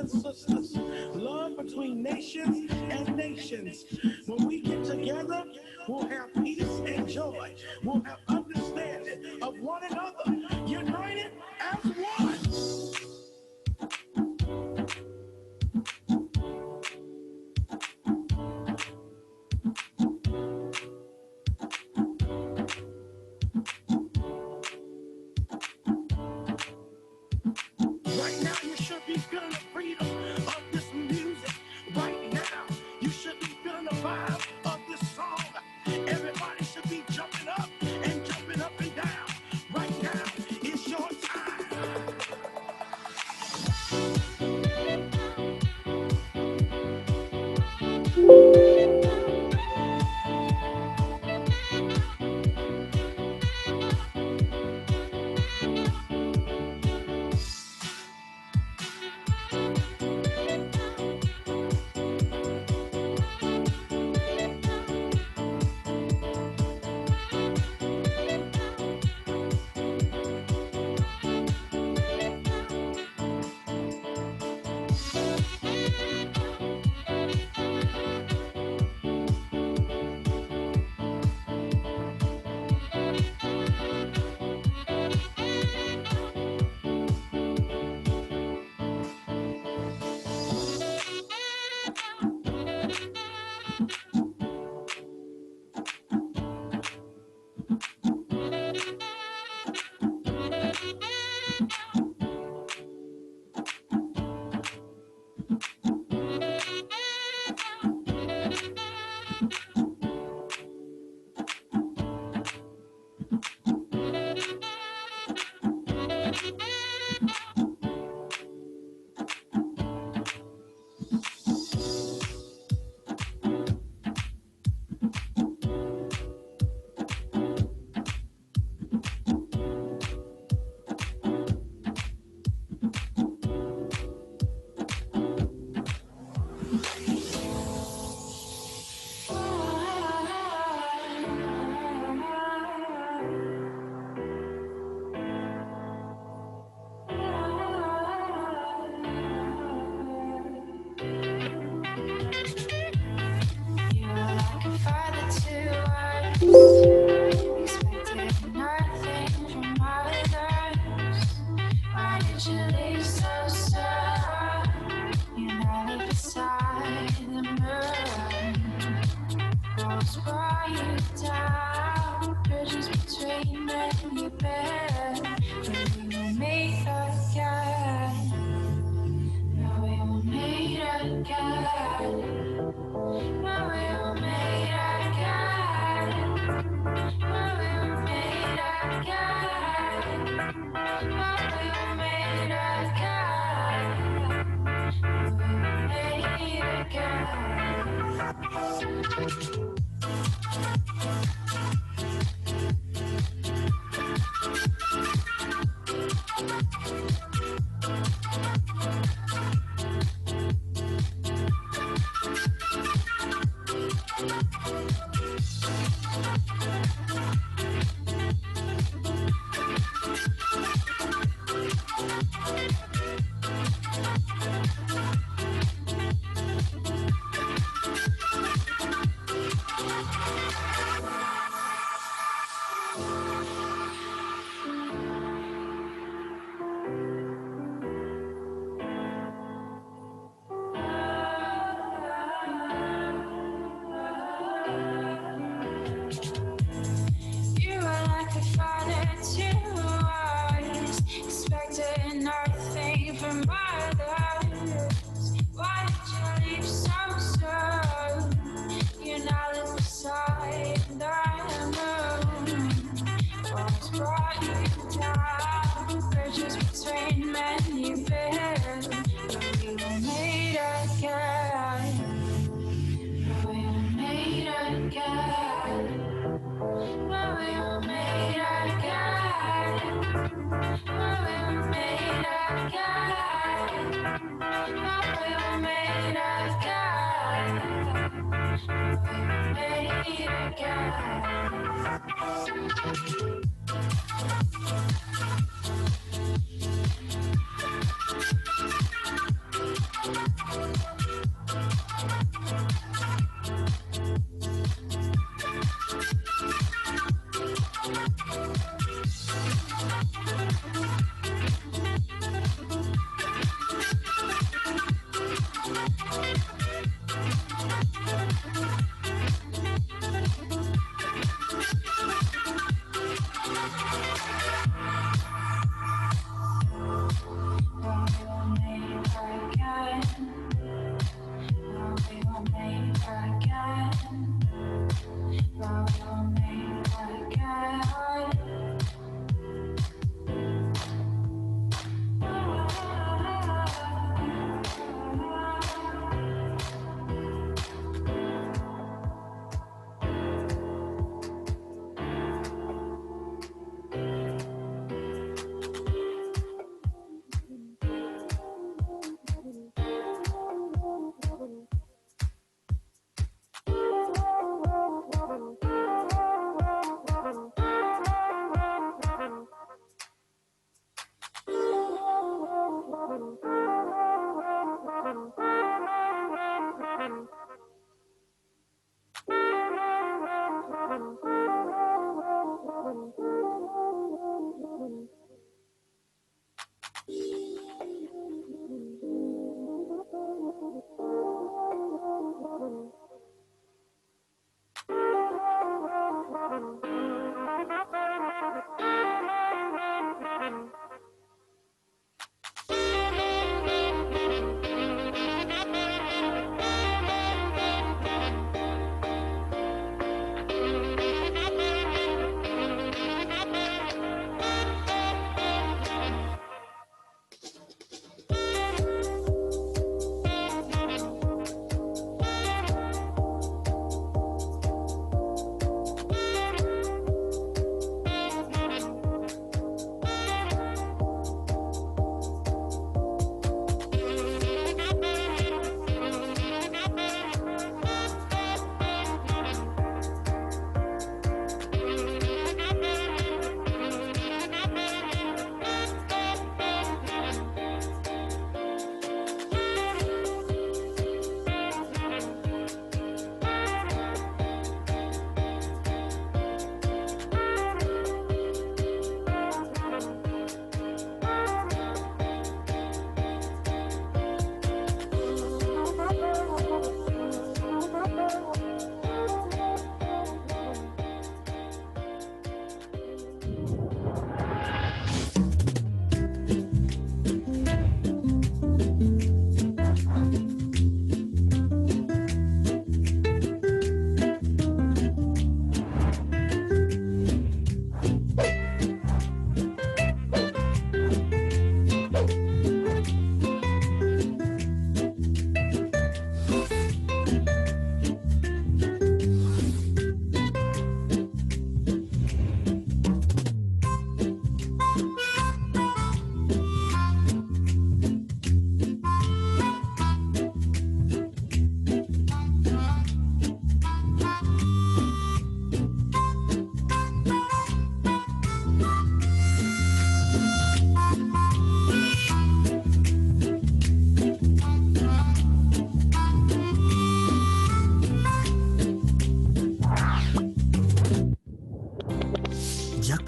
and sisters, love between nations and nations. When we get together, we'll have peace and joy. We'll have understanding of one another, united as one. Right now, you should be feeling the freedom of this music. Right now, you should be feeling the vibe of this song. Everybody should be jumping up and down. Right now, it's your time.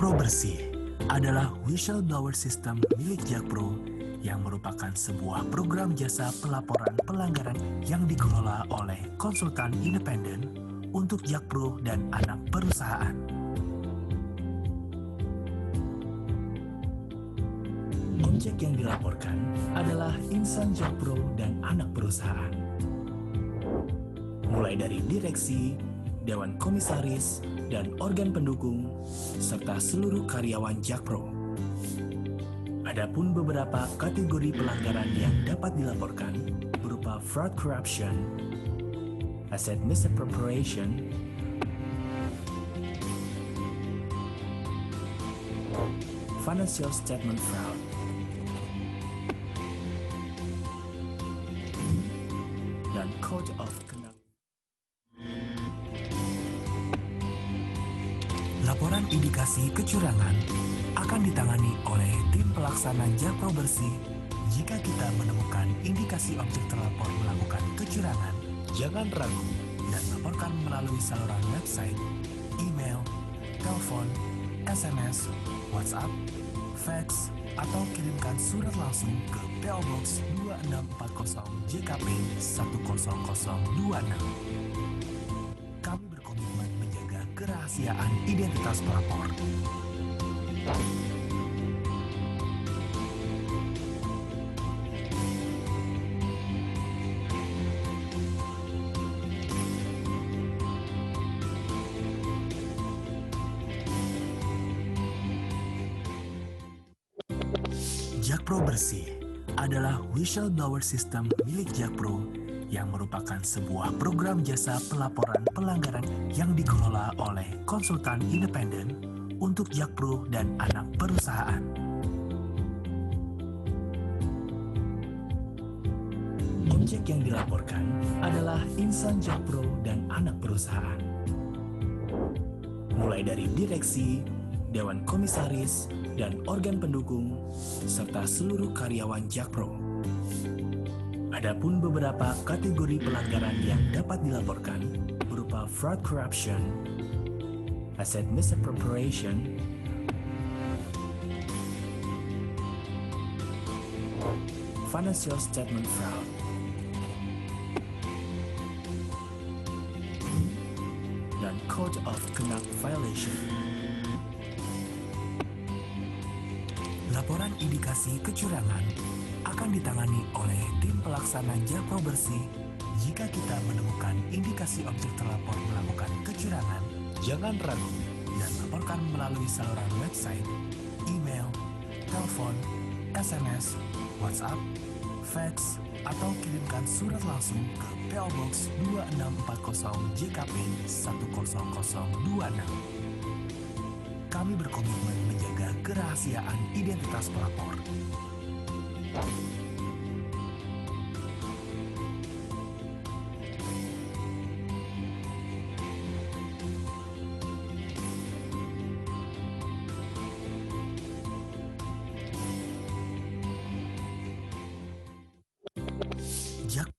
Jakpro Bersih adalah whistleblower system milik Jakpro yang merupakan sebuah program jasa pelaporan pelanggaran yang dikelola oleh konsultan independen untuk Jakpro dan anak perusahaan. Objek yang dilaporkan adalah insan Jakpro dan anak perusahaan. Mulai dari direksi, dewan komisaris, dan organ pendukung, serta seluruh karyawan Jakpro. Adapun beberapa kategori pelanggaran yang dapat dilaporkan berupa fraud corruption, asset misappropriation, financial statement fraud, dan code of conduct. Laporan indikasi kecurangan akan ditangani oleh tim pelaksana Jakpro Bersih. Jika kita menemukan indikasi objek terlapor melakukan kecurangan, jangan ragu dan laporkan melalui saluran website, email, telepon, SMS, WhatsApp, fax, atau kirimkan surat langsung ke PO Box 2640 JKP 10026. Kami berkomitmen menjaga kerahasiaan identitas pelapor. Jakpro Bersih adalah whistleblower system milik Jakpro yang merupakan sebuah program jasa pelaporan pelanggaran yang dikelola oleh konsultan independen untuk Jakpro dan anak perusahaan. Objek yang dilaporkan adalah insan Jakpro dan anak perusahaan. Mulai dari direksi, dewan komisaris, dan organ pendukung, serta seluruh karyawan Jakpro. Adapun beberapa kategori pelanggaran yang dapat dilaporkan berupa fraud corruption, asset misappropriation, financial statement fraud, dan code of conduct violation. Laporan indikasi kecurangan akan ditangani oleh tim pelaksana Jakpro Bersih. Jika kita menemukan indikasi objek terlapor melakukan kecurangan, jangan ragu dan laporkan melalui saluran website, email, telepon, SMS, WhatsApp, fax, atau kirimkan surat langsung ke PO Box 2640 JKP 10026. Kami berkomitmen menjaga kerahasiaan identitas pelapor. Jak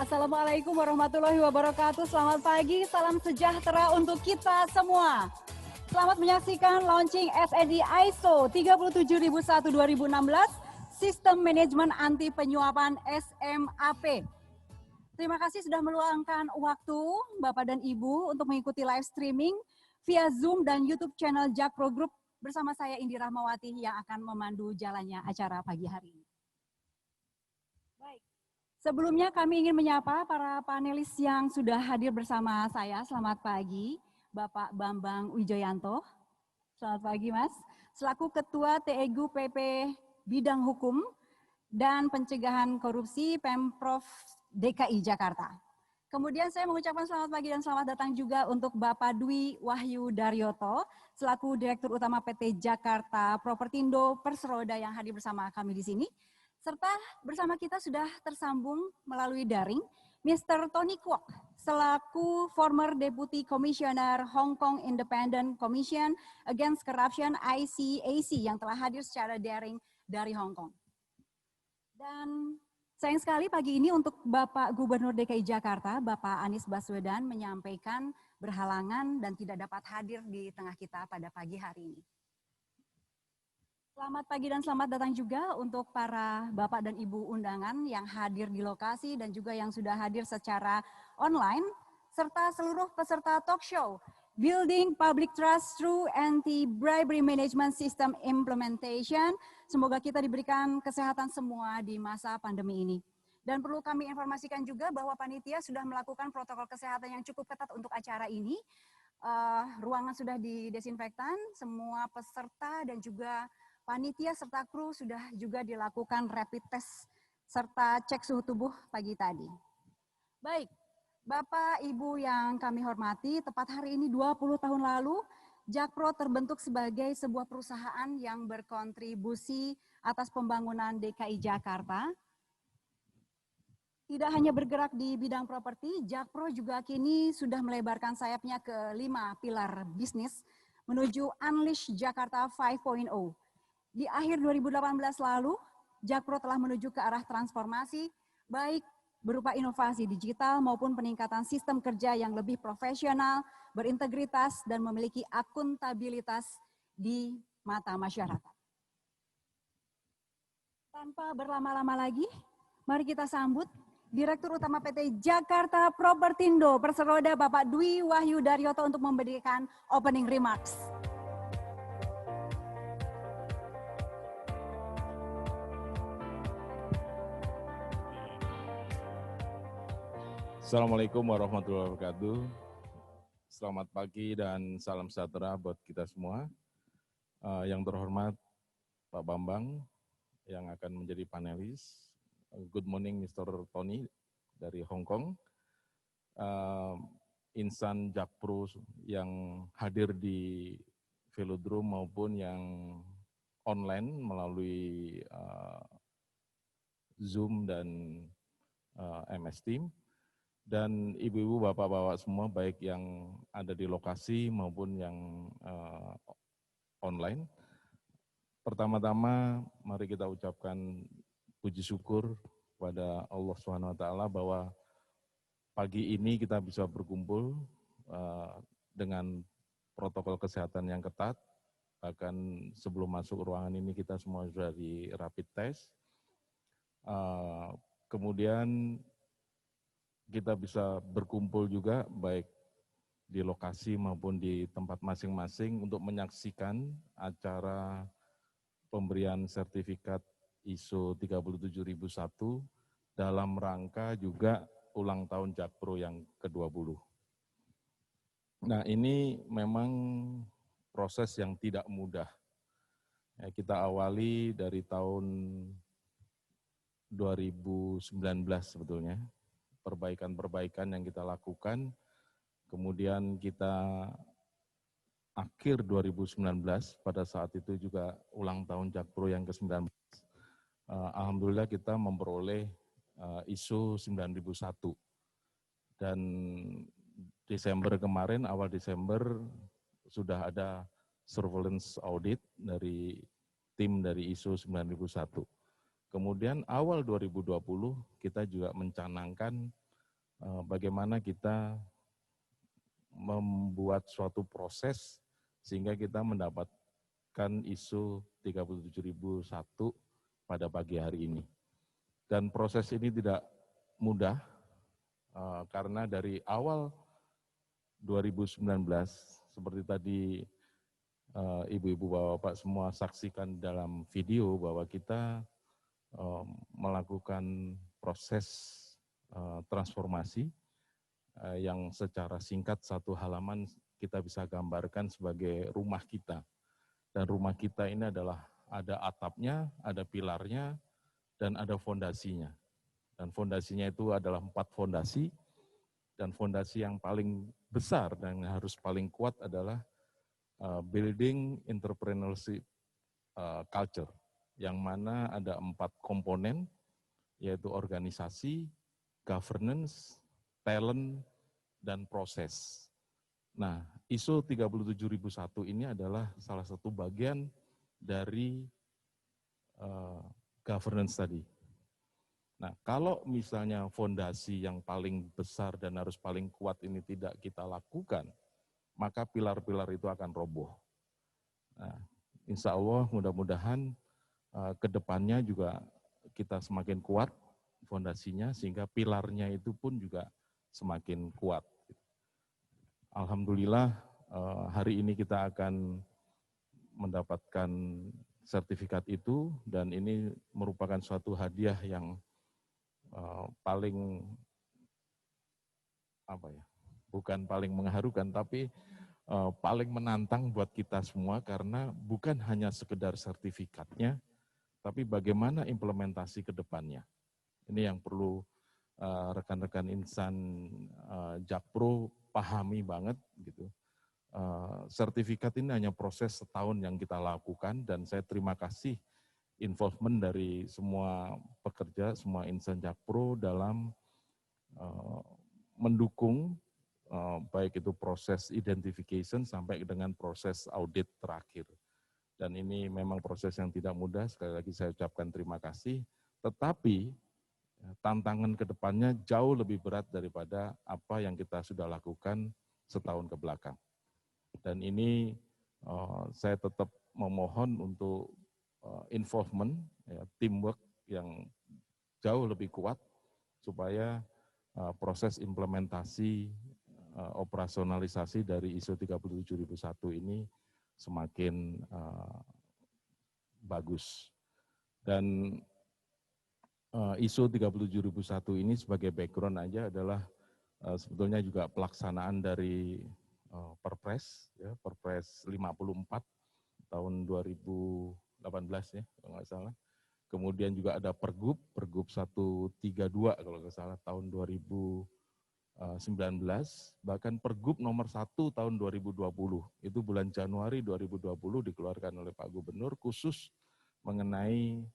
Assalamualaikum warahmatullahi wabarakatuh. Selamat pagi, salam sejahtera untuk kita semua. Selamat menyaksikan launching SNI ISO 37001-2016, Sistem Manajemen Anti Penyuapan SMAP. Terima kasih sudah meluangkan waktu Bapak dan Ibu untuk mengikuti live streaming via Zoom dan YouTube channel Jakpro Group bersama saya Indi Rahmawati yang akan memandu jalannya acara pagi hari ini. Baik. Sebelumnya kami ingin menyapa para panelis yang sudah hadir bersama saya. Selamat pagi, Bapak Bambang Wijoyanto. Selamat pagi, Mas. Selaku Ketua TEGU PP Bidang Hukum dan Pencegahan Korupsi Pemprov DKI Jakarta. Kemudian saya mengucapkan selamat pagi dan selamat datang juga untuk Bapak Dwi Wahyu Daryoto, selaku Direktur Utama PT Jakarta Propertindo Persroda yang hadir bersama kami di sini. Serta bersama kita sudah tersambung melalui daring Mr. Tony Kwok selaku former Deputy Commissioner Hong Kong Independent Commission Against Corruption ICAC yang telah hadir secara daring dari Hong Kong. Dan sayang sekali pagi ini untuk Bapak Gubernur DKI Jakarta, Bapak Anies Baswedan menyampaikan berhalangan dan tidak dapat hadir di tengah kita pada pagi hari ini. Selamat pagi dan selamat datang juga untuk para Bapak dan Ibu undangan yang hadir di lokasi dan juga yang sudah hadir secara online, serta seluruh peserta talk show Building Public Trust Through Anti-Bribery Management System Implementation. Semoga kita diberikan kesehatan semua di masa pandemi ini. Dan perlu kami informasikan juga bahwa panitia sudah melakukan protokol kesehatan yang cukup ketat untuk acara ini. Ruangan sudah didesinfektan, semua peserta dan juga panitia serta kru sudah juga dilakukan rapid test serta cek suhu tubuh pagi tadi. Baik, Bapak Ibu yang kami hormati, tepat hari ini 20 tahun lalu, Jakpro terbentuk sebagai sebuah perusahaan yang berkontribusi atas pembangunan DKI Jakarta. Tidak hanya bergerak di bidang properti, Jakpro juga kini sudah melebarkan sayapnya ke 5 pilar bisnis menuju Unleash Jakarta 5.0. Di akhir 2018 lalu, Jakpro telah menuju ke arah transformasi, baik berupa inovasi digital maupun peningkatan sistem kerja yang lebih profesional, berintegritas, dan memiliki akuntabilitas di mata masyarakat. Tanpa berlama-lama lagi, mari kita sambut Direktur Utama PT Jakarta Propertindo Persroda Bapak Dwi Wahyu Daryoto untuk memberikan opening remarks. Assalamualaikum warahmatullahi wabarakatuh. Selamat pagi dan salam sejahtera buat kita semua. Yang terhormat Pak Bambang yang akan menjadi panelis. Good morning Mr. Tony dari Hong Kong. Insan Jakpro yang hadir di Velodrome maupun yang online melalui Zoom dan MS Team. Dan ibu-ibu, bapak-bapak semua, baik yang ada di lokasi maupun yang online. Pertama-tama, mari kita ucapkan puji syukur kepada Allah SWT bahwa pagi ini kita bisa berkumpul dengan protokol kesehatan yang ketat. Bahkan sebelum masuk ruangan ini kita semua sudah di rapid test. Kemudian kita bisa berkumpul juga baik di lokasi maupun di tempat masing-masing untuk menyaksikan acara pemberian sertifikat ISO 37001 dalam rangka juga ulang tahun Jakpro yang ke-20. Nah, ini memang proses yang tidak mudah. Kita awali dari tahun 2019 sebetulnya. Perbaikan-perbaikan yang kita lakukan, kemudian kita akhir 2019, pada saat itu juga ulang tahun Jakpro yang ke-19, alhamdulillah kita memperoleh ISO 9001. Dan Desember kemarin, awal Desember, sudah ada surveillance audit dari tim dari ISO 9001. Kemudian awal 2020 kita juga mencanangkan bagaimana kita membuat suatu proses sehingga kita mendapatkan ISO 37001 pada pagi hari ini. Dan proses ini tidak mudah karena dari awal 2019 seperti tadi ibu-ibu bapak-bapak semua saksikan dalam video bahwa kita melakukan proses transformasi yang secara singkat satu halaman kita bisa gambarkan sebagai rumah kita. Dan rumah kita ini adalah ada atapnya, ada pilarnya, dan ada fondasinya. Dan fondasinya itu adalah 4 fondasi, dan fondasi yang paling besar dan harus paling kuat adalah building entrepreneurship culture, yang mana ada 4 komponen, yaitu organisasi, governance, talent, dan proses. Nah, ISO 37001 ini adalah salah satu bagian dari governance tadi. Nah, kalau misalnya fondasi yang paling besar dan harus paling kuat ini tidak kita lakukan, maka pilar-pilar itu akan roboh. Nah, insya Allah mudah-mudahan ke depannya juga kita semakin kuat fondasinya, sehingga pilarnya itu pun juga semakin kuat. Alhamdulillah hari ini kita akan mendapatkan sertifikat itu, dan ini merupakan suatu hadiah yang paling bukan paling mengharukan, tapi paling menantang buat kita semua, karena bukan hanya sekedar sertifikatnya, tapi bagaimana implementasi ke depannya. Ini yang perlu rekan-rekan insan Jakpro pahami banget gitu. Sertifikat ini hanya proses setahun yang kita lakukan, dan saya terima kasih involvement dari semua pekerja, semua insan Jakpro dalam mendukung baik itu proses identification sampai dengan proses audit terakhir. Dan ini memang proses yang tidak mudah, sekali lagi saya ucapkan terima kasih, tetapi tantangan ke depannya jauh lebih berat daripada apa yang kita sudah lakukan setahun ke belakang. Dan ini saya tetap memohon untuk involvement, teamwork yang jauh lebih kuat, supaya proses implementasi, operasionalisasi dari ISO 37001 ini semakin bagus. Dan ISO 37001 ini sebagai background aja adalah sebetulnya juga pelaksanaan dari Perpres, ya, Perpres 54 tahun 2018 ya, kalau nggak salah. Kemudian juga ada Pergub 132 kalau nggak salah tahun 2019, bahkan Pergub nomor 1 tahun 2020, itu bulan Januari 2020 dikeluarkan oleh Pak Gubernur khusus mengenai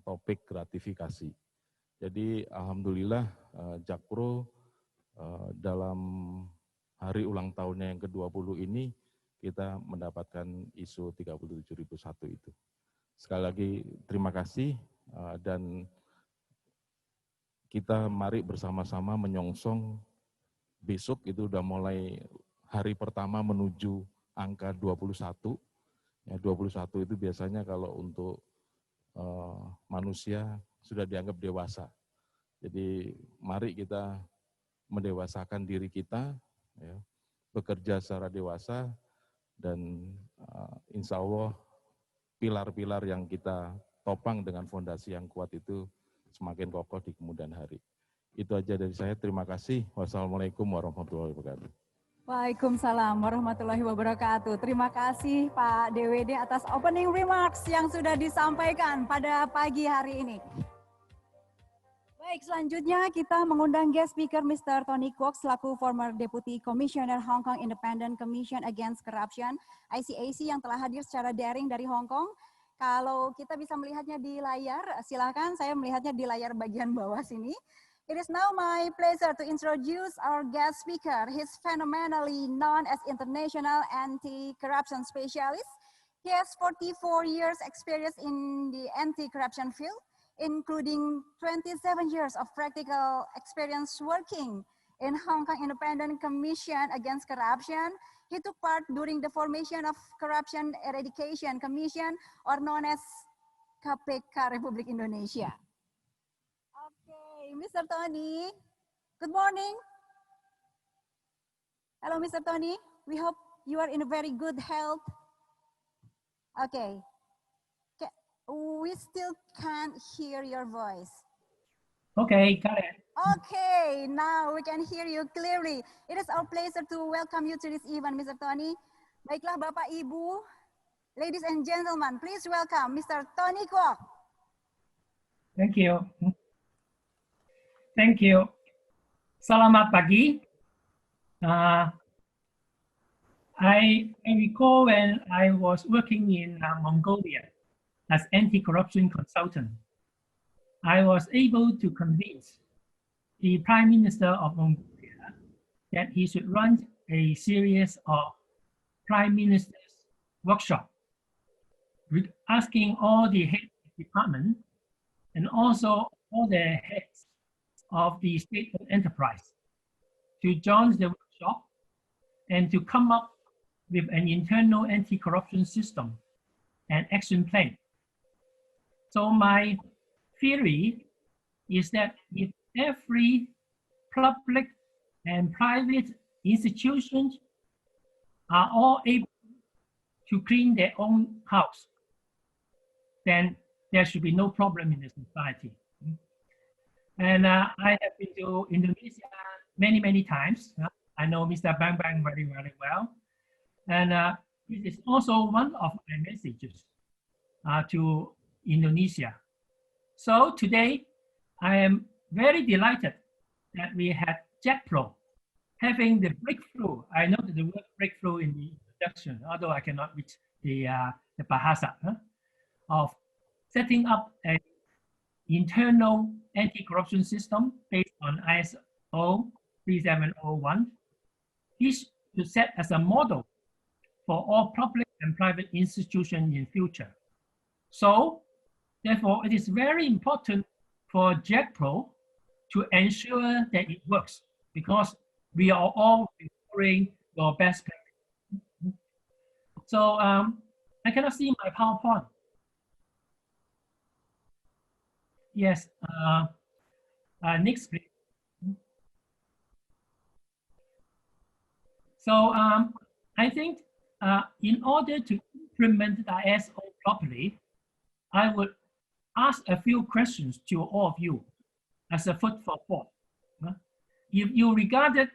topik gratifikasi. Jadi alhamdulillah Jakpro dalam hari ulang tahunnya yang ke-20 ini kita mendapatkan ISO 37001 itu. Sekali lagi terima kasih, dan kita mari bersama-sama menyongsong besok itu udah mulai hari pertama menuju angka 21. Ya, 21 itu biasanya kalau untuk manusia sudah dianggap dewasa. Jadi mari kita mendewasakan diri kita, ya, bekerja secara dewasa, dan insya Allah pilar-pilar yang kita topang dengan fondasi yang kuat itu semakin kokoh di kemudian hari. Itu aja dari saya, terima kasih. Wassalamualaikum warahmatullahi wabarakatuh. Waalaikumsalam warahmatullahi wabarakatuh. Terima kasih Pak DWD atas opening remarks yang sudah disampaikan pada pagi hari ini. Baik, selanjutnya kita mengundang guest speaker Mr. Tony Kwok selaku former Deputy Commissioner Hong Kong Independent Commission Against Corruption, ICAC, yang telah hadir secara daring dari Hong Kong. Kalau kita bisa melihatnya di layar, silakan, saya melihatnya di layar bagian bawah sini. It is now my pleasure to introduce our guest speaker. He's phenomenally known as international anti-corruption specialist. He has 44 years experience in the anti-corruption field. including 27 years of practical experience working in Hong Kong Independent Commission Against Corruption. He took part during the formation of Corruption Eradication Commission, or known as KPK Republik Indonesia. Okay, Mr. Tony, good morning. Hello, Mr. Tony. We hope you are in a very good health. Okay. We still can't hear your voice. Okay, got it. Okay, now we can hear you clearly. It is our pleasure to welcome you to this event, Mr. Tony. Baiklah, Bapak, Ibu, ladies and gentlemen, please welcome Mr. Tony Kwok. Thank you. Thank you. Selamat pagi. I recall when I was working in Mongolia as anti-corruption consultant, I was able to convince the Prime Minister of Mongolia that he should run a series of Prime Minister's workshop, asking all the heads of department and also all the heads of the state enterprise to join the workshop and to come up with an internal anti-corruption system and action plan. So my theory is that if every public and private institutions are all able to clean their own house, then there should be no problem in the society. And I have been to Indonesia many, many times. I know Mr. Bang Bang very, very well. And it is also one of my messages to Indonesia. So today, I am very delighted that we had JetPro having the breakthrough. I know that the word breakthrough in the introduction, although I cannot read the bahasa, of setting up an internal anti-corruption system based on ISO 3701. This should set as a model for all public and private institutions in future. So, therefore, it is very important for JetPro to ensure that it works, because we are all requiring your best practice. So, I cannot see my PowerPoint. Yes, next please. So, I think in order to implement the ISO properly, I would ask a few questions to all of you as a food for thought. If you regarded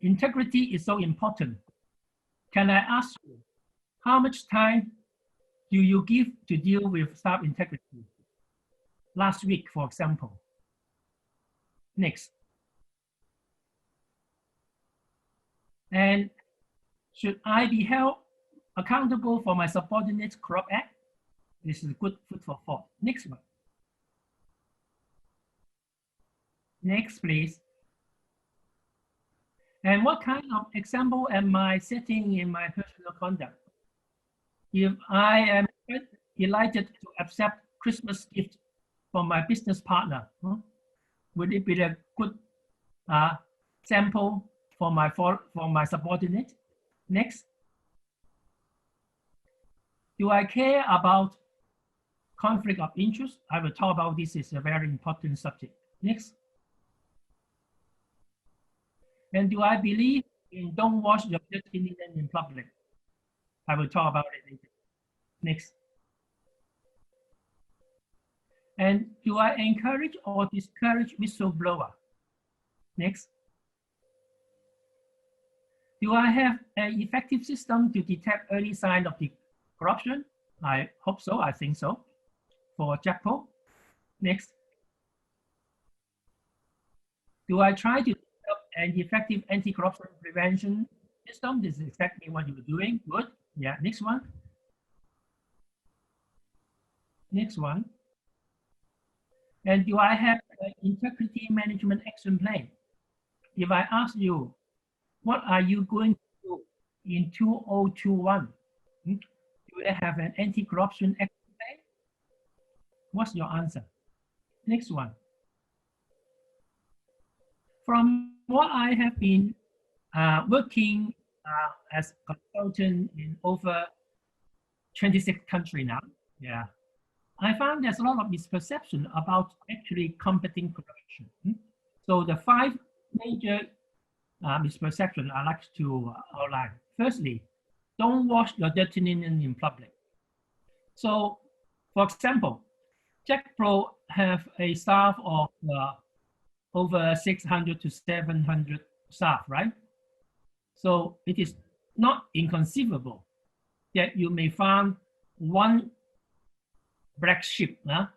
integrity is so important, can I ask you, how much time do you give to deal with staff integrity? Last week, for example. Next. And should I be held accountable for my subordinates' corrupt act? This is good food for thought. Next one. Next, please. And what kind of example am I setting in my personal conduct? If I am delighted to accept Christmas gift from my business partner, would it be a good sample for my subordinate? Next. Do I care about conflict of interest? I will talk about this. Is a very important subject. Next. And do I believe in don't wash your dirty linen in public? I will talk about it later. Next. And do I encourage or discourage whistleblower? Next. Do I have an effective system to detect early signs of the corruption? I hope so. I think so. For JetPro. Next. Do I try to develop an effective anti-corruption prevention system? This is exactly what you were doing. Good. Yeah. Next one. Next one. And do I have an integrity management action plan? If I ask you, what are you going to do in 2021? Do you have an anti-corruption action plan? What's your answer? Next one. From what I have been working as a consultant in over 26 countries now, yeah, I found there's a lot of misperception about actually combating corruption. So the 5 major misperceptions I like to outline. Firstly, don't wash your dirty linen in public. So, for example, Jack Pro have a staff of over 600 to 700 staff, right? So it is not inconceivable that you may find one black sheep, one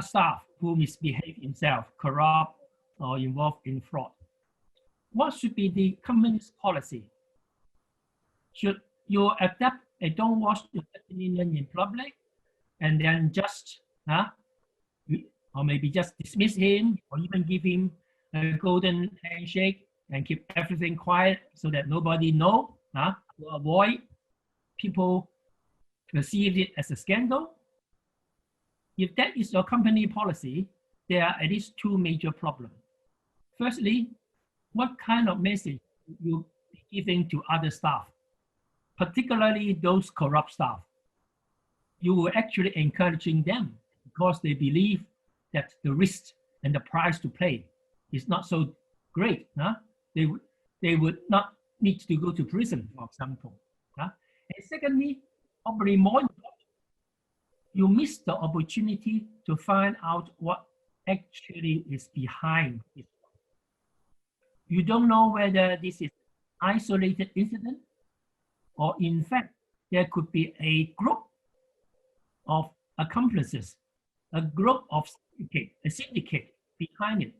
staff who misbehave himself, corrupt, or involved in fraud. What should be the company's policy? Should you adapt a don't wash your linen in public and then just, or maybe just dismiss him or even give him a golden handshake and keep everything quiet so that nobody knows, to avoid people perceive it as a scandal? If that is your company policy, there are at least 2 major problems. Firstly, what kind of message you giving to other staff, particularly those corrupt staff? You were actually encouraging them because they believe that the risk and the price to pay is not so great. They would not need to go to prison, for example. And secondly, probably more important, you miss the opportunity to find out what actually is behind it. You don't know whether this is an isolated incident or in fact, there could be a group of accomplices, a group of a syndicate behind it.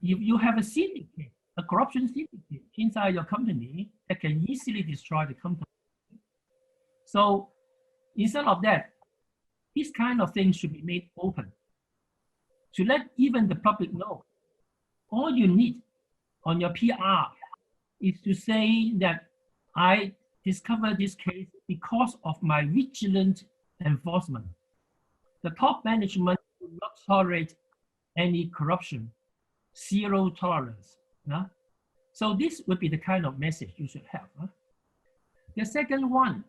If you have a syndicate, a corruption syndicate inside your company, that can easily destroy the company. So instead of that, this kind of thing should be made open to let even the public know. All you need on your PR is to say that I discovered this case because of my vigilant enforcement. The top management will not tolerate any corruption, 0 tolerance. So this would be the kind of message you should have. The second one,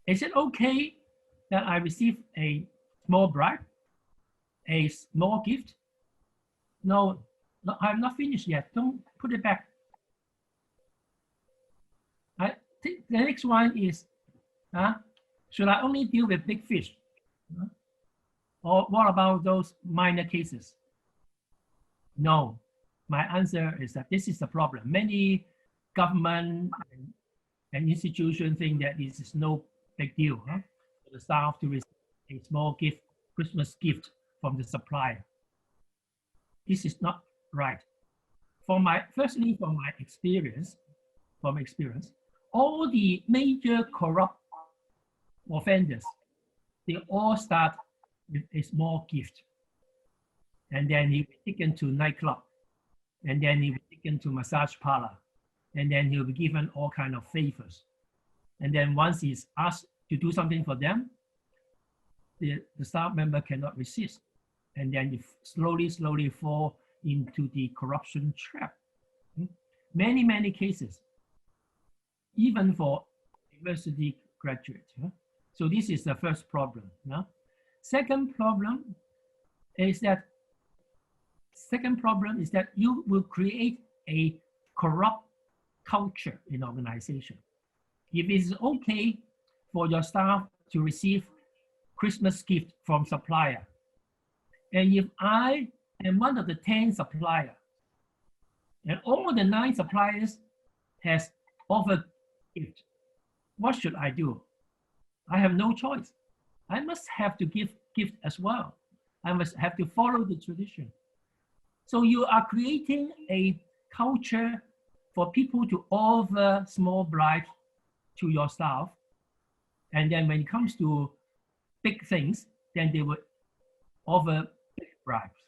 is it okay that I receive a small bribe, a small gift? No, I'm not finished yet. Don't put it back. I think the next one is, should I only deal with big fish? Or what about those minor cases? No, my answer is that this is the problem. Many government and institutions think that this is no big deal for the staff to receive a small gift, Christmas gift from the supplier. This is not right. Firstly, from my experience, all the major corrupt offenders, they all start with a small gift. And then he'll be taken to nightclub. And then he'll be taken to massage parlor. And then he'll be given all kinds of favors. And then once he's asked to do something for them, the staff member cannot resist. And then you slowly fall into the corruption trap. Many, many cases, even for university graduates. So this is the first problem. Second problem is that you will create a corrupt culture in organization. If it is okay for your staff to receive Christmas gift from supplier, and if I am one of the 10 suppliers, and all the 9 suppliers has offered gift, what should I do? I have no choice. I must have to give gift as well. I must have to follow the tradition. So you are creating a culture for people to offer small bribes to your staff. And then when it comes to big things, then they would offer big bribes.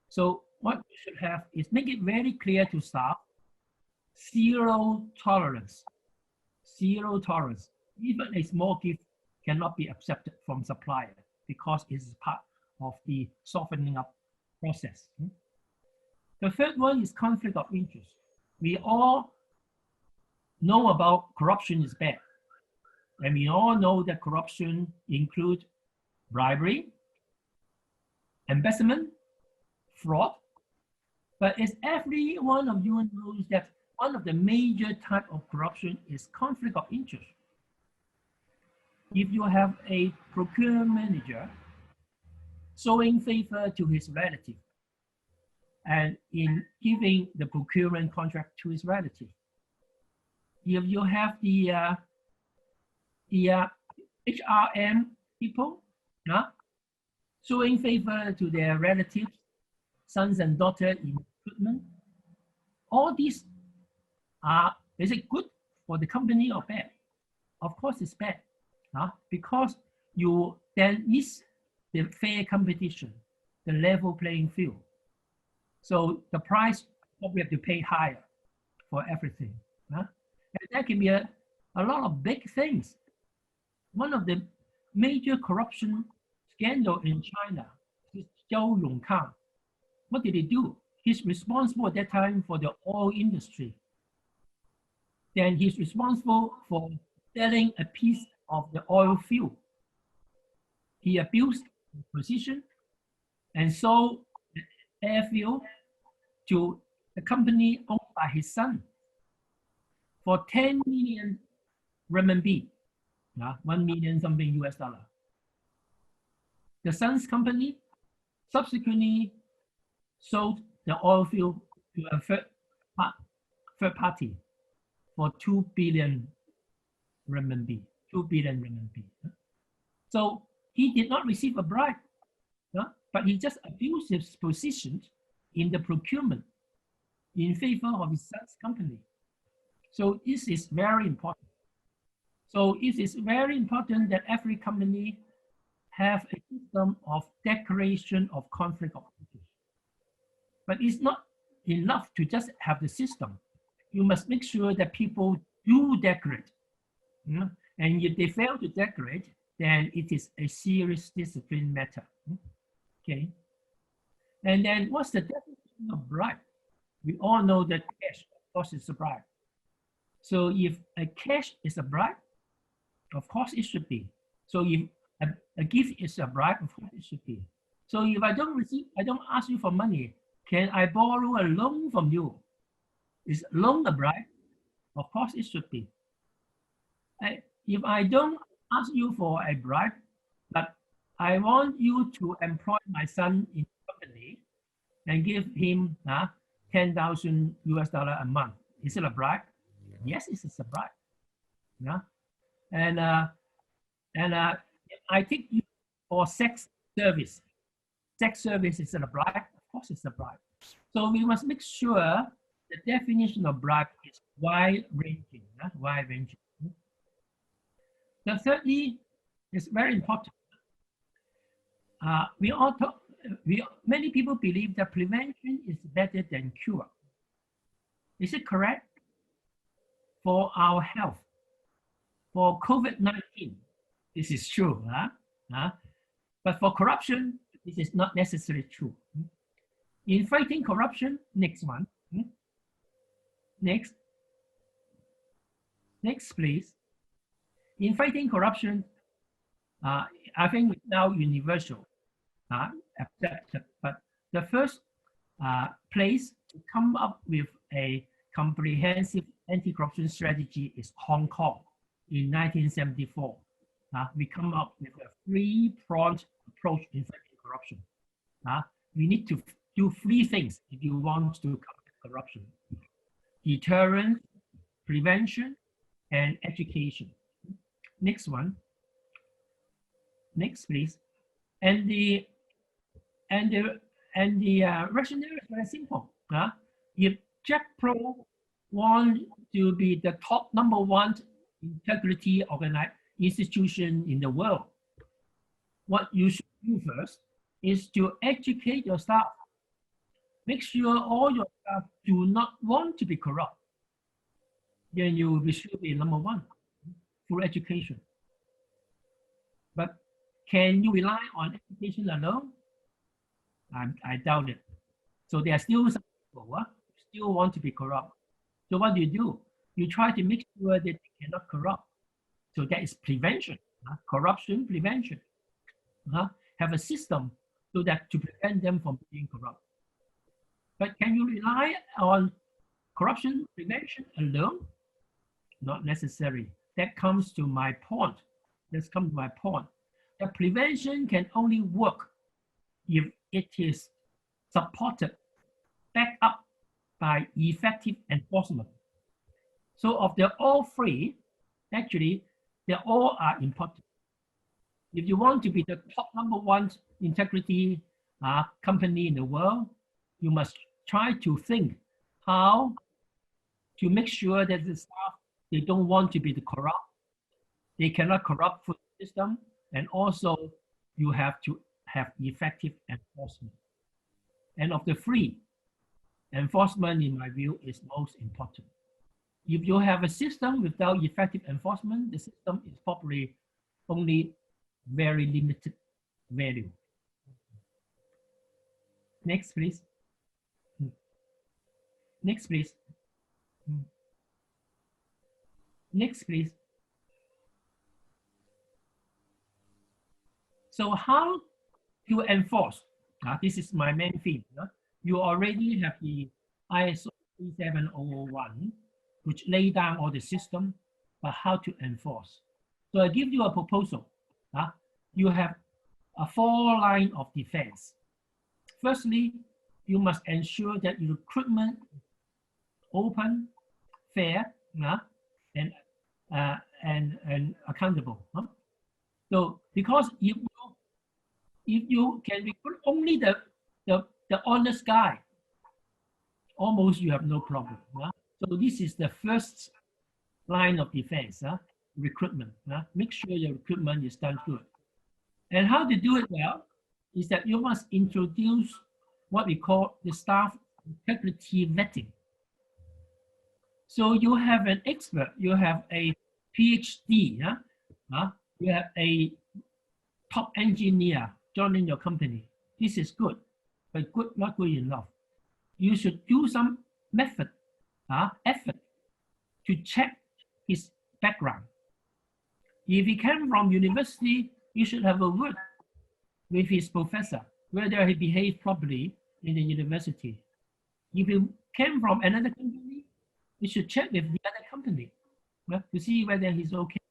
So what you should have is make it very clear to staff, 0 tolerance. 0 tolerance. even a small gift cannot be accepted from supplier because it is part of the softening up process. The third one is conflict of interest. We all know about corruption is bad. And we all know that corruption includes bribery, embezzlement, fraud. But as every one of you knows that one of the major type of corruption is conflict of interest. If you have a procurement manager showing favor to his relative and in giving the procurement contract to his relative, if you have the HRM people showing favor to their relatives, sons and daughters in recruitment, all these is it good for the company or bad? Of course it's bad, because you then miss the fair competition, the level playing field. So the price probably have to pay higher for everything. And that can be a lot of big things. One of the major corruption scandal in China is Zhou Yongkang. What did he do? He's responsible at that time for the oil industry. Then he's responsible for selling a piece of the oil field. He abused his position and sold the airfield to the company owned by his son for 10 million renminbi, 1 million something US dollar. The son's company subsequently sold the oil field to a third party for 2 billion renminbi. 2 billion renminbi. So he did not receive a bribe, but he just abused his position in the procurement in favor of his son's company. So this is very important. So it is very important that every company have a system of declaration of conflict of interest. But it's not enough to just have the system. You must make sure that people do declarate. And if they fail to declarate, then it is a serious discipline matter. Okay. And then what's the definition of bribe? We all know that cash, of course, is a bribe. So if a cash is a bribe, of course it should be. So if a gift is a bribe, of course it should be. So if I don't ask you for money, can I borrow a loan from you? Is loan a bribe? Of course it should be. If I don't ask you for a bribe, but I want you to employ my son in the company and give him 10,000 US dollar a month, is it a bribe? Yes, it is a bribe. And if I take you for sex service is a bribe? Of course it's a bribe. So we must make sure the definition of bribe is wide-ranging, wide-ranging. The thirdly is very important. Many people believe that prevention is better than cure. Is it correct? For our health, for COVID-19, this is true. But for corruption, this is not necessarily true. In fighting corruption, next one. Next, please. In fighting corruption, I think it's now universal, accepted. But the first place to come up with a comprehensive anti-corruption strategy is Hong Kong in 1974. We come up with a three-pronged approach in fighting corruption. We need to do three things if you want to combat corruption: deterrence, prevention, and education. Next one. Next, please. And the rationale is very simple. If Jack Pro want to be the top #1 integrity institution in the world, what you should do first is to educate your staff. Make sure all your staff do not want to be corrupt. Then you should be #1. full education. But can you rely on education alone? I doubt it. So there are still some people still want to be corrupt. So what do? You try to make sure that they cannot corrupt. So that is prevention, corruption prevention. Have a system so that to prevent them from being corrupt. But can you rely on corruption prevention alone? Not necessary. That comes to my point. That prevention can only work if it is supported, backed up by effective enforcement. So of the all three, actually, they all are important. If you want to be the top #1 integrity company in the world, you must try to think how to make sure that the staff, they don't want to be the corrupt. They cannot corrupt food system. And also you have to have effective enforcement. And of the three, enforcement in my view is most important. If you have a system without effective enforcement, the system is probably only very limited value. Next, please. Next, please. Next, please. So how to enforce? This is my main theme. You already have the ISO 37001, which lay down all the system, but how to enforce. So I give you a proposal. You have a 4 line of defense. Firstly, you must ensure that your recruitment is open, fair, and accountable. So because if you can recruit only the honest guy, almost you have no problem. So this is the first line of defense, recruitment. Make sure your recruitment is done good. And how to do it well is that you must introduce what we call the staff integrity vetting. So you have an expert, you have a PhD, you have a top engineer joining your company. This is good, but not good enough. You should do some effort to check his background. If he came from university, you should have a word with his professor, whether he behaved properly in the university. If he came from another company, you should check with the other company to see whether he's okay.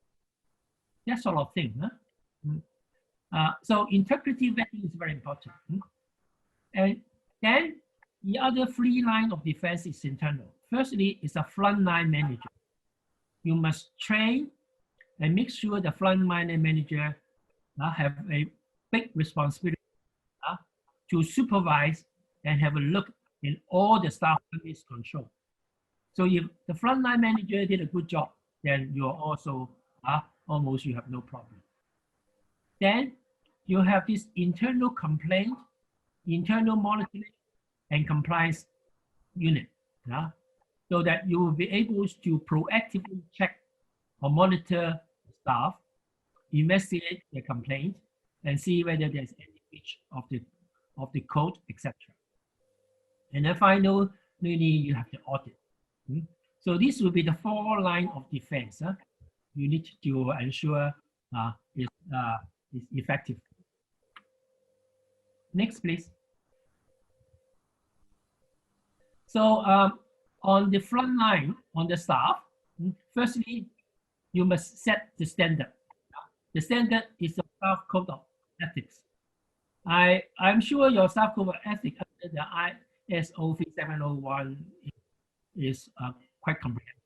That sort of thing. So integrity vetting is very important. And then the other 3 lines of defense is internal. Firstly, is a frontline manager. You must train and make sure the frontline manager have a big responsibility to supervise and have a look in all the staff under his control. So if the frontline manager did a good job, then you're also almost you have no problem. Then you have this internal complaint, internal monitoring, and compliance unit, so that you will be able to proactively check or monitor staff, investigate the complaint, and see whether there's any breach of the code, etc. And then finally, you have the audit. So this will be the 4 lines of defense. You need to ensure it's effective. Next, please. So on the front line, on the staff, firstly, you must set the standard. The standard is the staff code of ethics. I'm sure your staff code of ethics under the ISO 3701 is quite comprehensive.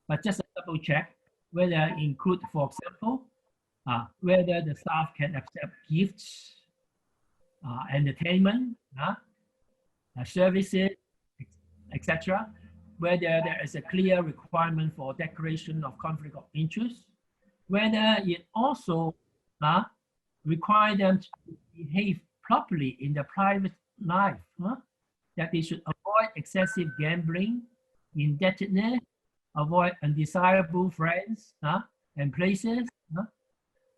But just a double check whether it include, for example, whether the staff can accept gifts, entertainment, services, etc. Whether there is a clear requirement for declaration of conflict of interest, whether it also require them to behave properly in their private life, that they should avoid excessive gambling, indebtedness, avoid undesirable friends, and places,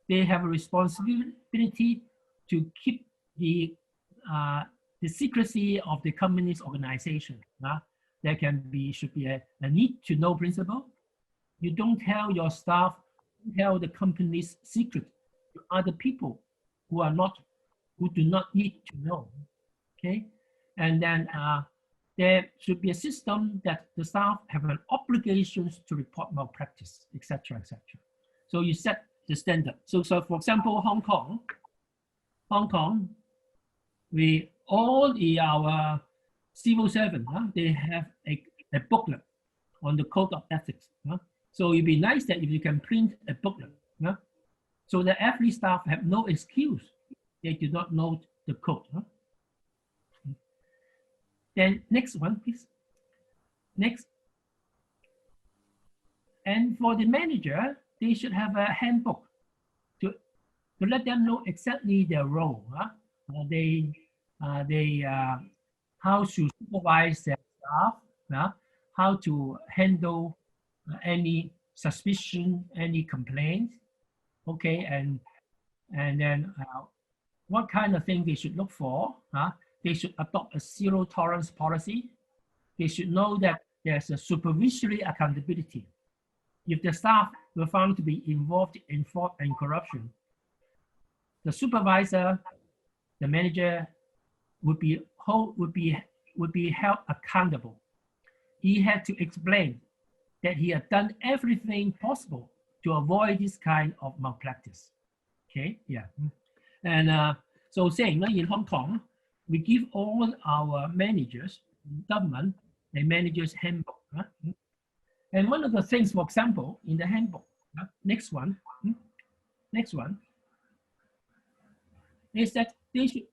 they have a responsibility to keep the secrecy of the company's organization. There should be a need-to-know principle. You don't tell your staff, don't tell the company's secret to other people who do not need to know. Okay, and then there should be a system that the staff have an obligations to report malpractice, etc., etc. So you set the standard. So for example, Hong Kong, our civil servants, they have a booklet on the code of ethics. So it'd be nice that if you can print a booklet, so that every staff have no excuse they do not know the code. Then next one, please. Next. And for the manager, they should have a handbook to let them know exactly their role. How to supervise their staff, how to handle any suspicion, any complaints, okay, and then what kind of thing they should look for. They should adopt a zero tolerance policy. They should know that there's a supervisory accountability. If the staff were found to be involved in fraud and corruption, the supervisor, the manager would be held accountable. He had to explain that he had done everything possible to avoid this kind of malpractice. Okay, yeah. And so saying in Hong Kong, we give all our managers, government, a manager's handbook. And one of the things, for example, in the handbook, next one, is that they should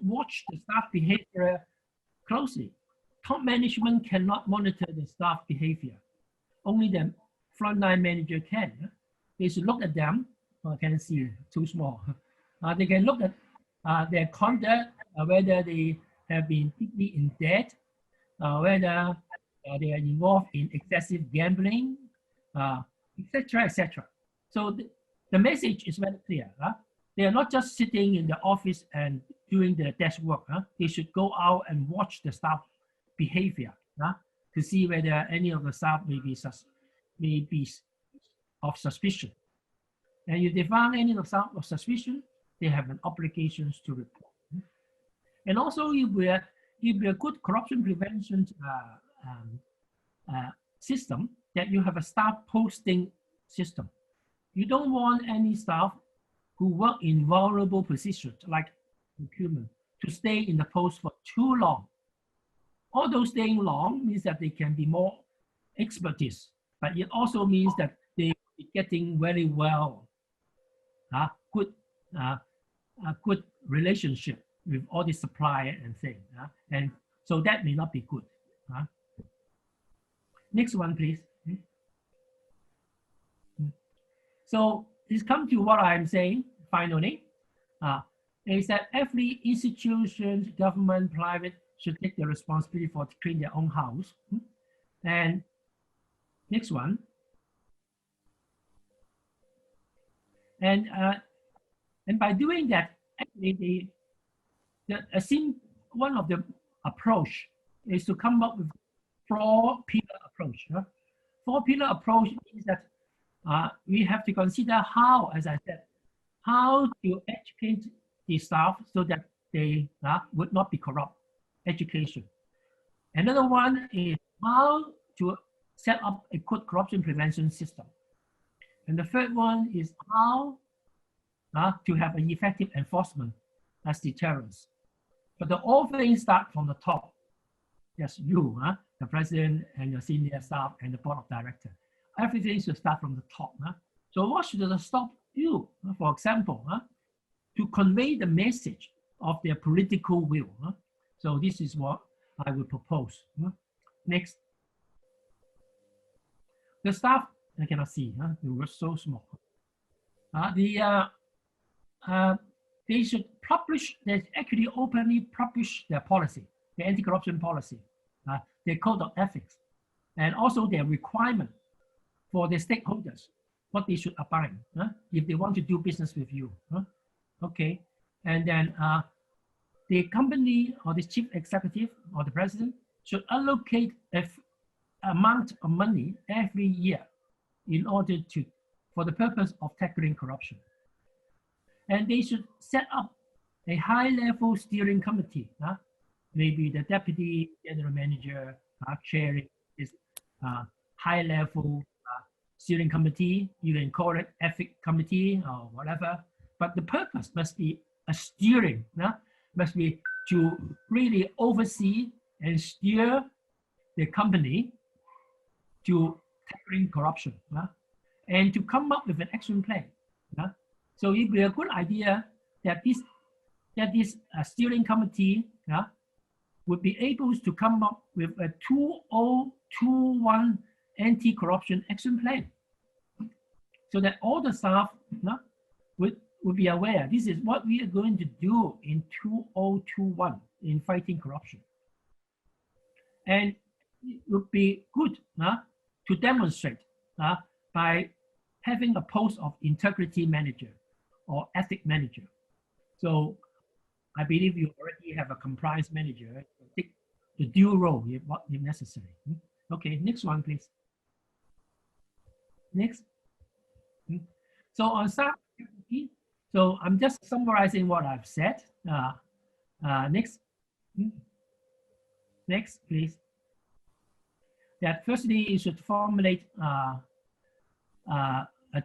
watch the staff behavior closely. Top management cannot monitor the staff behavior. Only the frontline manager can. They should look at them. Oh, I can't see, too small. They can look at their conduct, whether they have been deeply in debt, whether they are involved in excessive gambling, etc., etc. So the message is very clear. They are not just sitting in the office and doing the desk work. They should go out and watch the staff behavior to see whether any of the staff may be of suspicion. And if they found any of the staff of suspicion, they have an obligation to report. And also, if we are a good corruption prevention system, that you have a staff posting system. You don't want any staff who work in vulnerable positions like procurement to stay in the post for too long. Although staying long means that they can be more expertise, but it also means that they will be getting very well, good relationship with all the supplier and things. And so that may not be good. Next one, please. So it's come to what I'm saying finally, is that every institution, government, private, should take the responsibility for to clean their own house. And next one. And by doing that, actually, one of the approach is to come up with 4-pillar approach. 4-pillar approach means that we have to consider how, as I said, how to educate the staff so that they would not be corrupt. Education. Another one is how to set up a good corruption prevention system. And the third one is how to have an effective enforcement as deterrence. But all things start from the top. Yes, you, the president and your senior staff and the board of directors. Everything should start from the top. So what should stop you, for example, to convey the message of their political will? So this is what I would propose. Next. The staff, I cannot see, it was so small. They should publish, they actually openly publish their policy, their anti-corruption policy, their code of ethics, and also their requirement for the stakeholders what they should abide if they want to do business with you. Okay, and then the company or the chief executive or the president should allocate an amount of money every year in order to, for the purpose of tackling corruption. And they should set up a high-level steering committee. Maybe the deputy general manager chairing this high-level steering committee. You can call it ethics committee or whatever. But the purpose must be a steering, must be to really oversee and steer the company to tackling corruption, and to come up with an action plan. So it would be a good idea that this steering committee would be able to come up with a 2021 anti-corruption action plan, so that all the staff would be aware this is what we are going to do in 2021 in fighting corruption. And it would be good to demonstrate by having a post of integrity manager or ethics manager. So I believe you already have a compliance manager to take the dual role if necessary. Okay, next one, please. Next. So on staff, so I'm just summarizing what I've said. Next. Next, please. That firstly, you should formulate a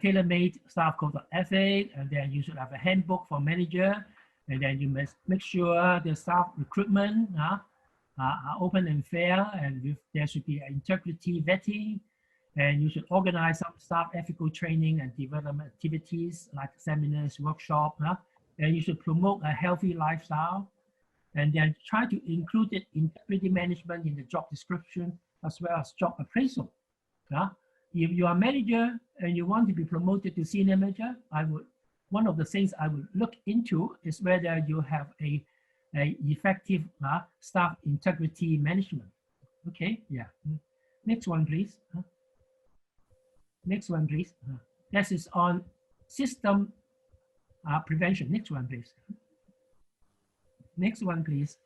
tailor-made staff code of ethics, and then you should have a handbook for manager, and then you must make sure the staff recruitment are open and fair, and there should be integrity vetting, and you should organize some staff ethical training and development activities like seminars, workshops, and you should promote a healthy lifestyle, and then try to include it integrity management in the job description as well as job appraisal. If you are a manager and you want to be promoted to senior manager, one of the things I would look into is whether you have a effective staff integrity management. Okay, yeah. Next one, please. Next one, please. This is on system prevention. Next one, please. Next one, please.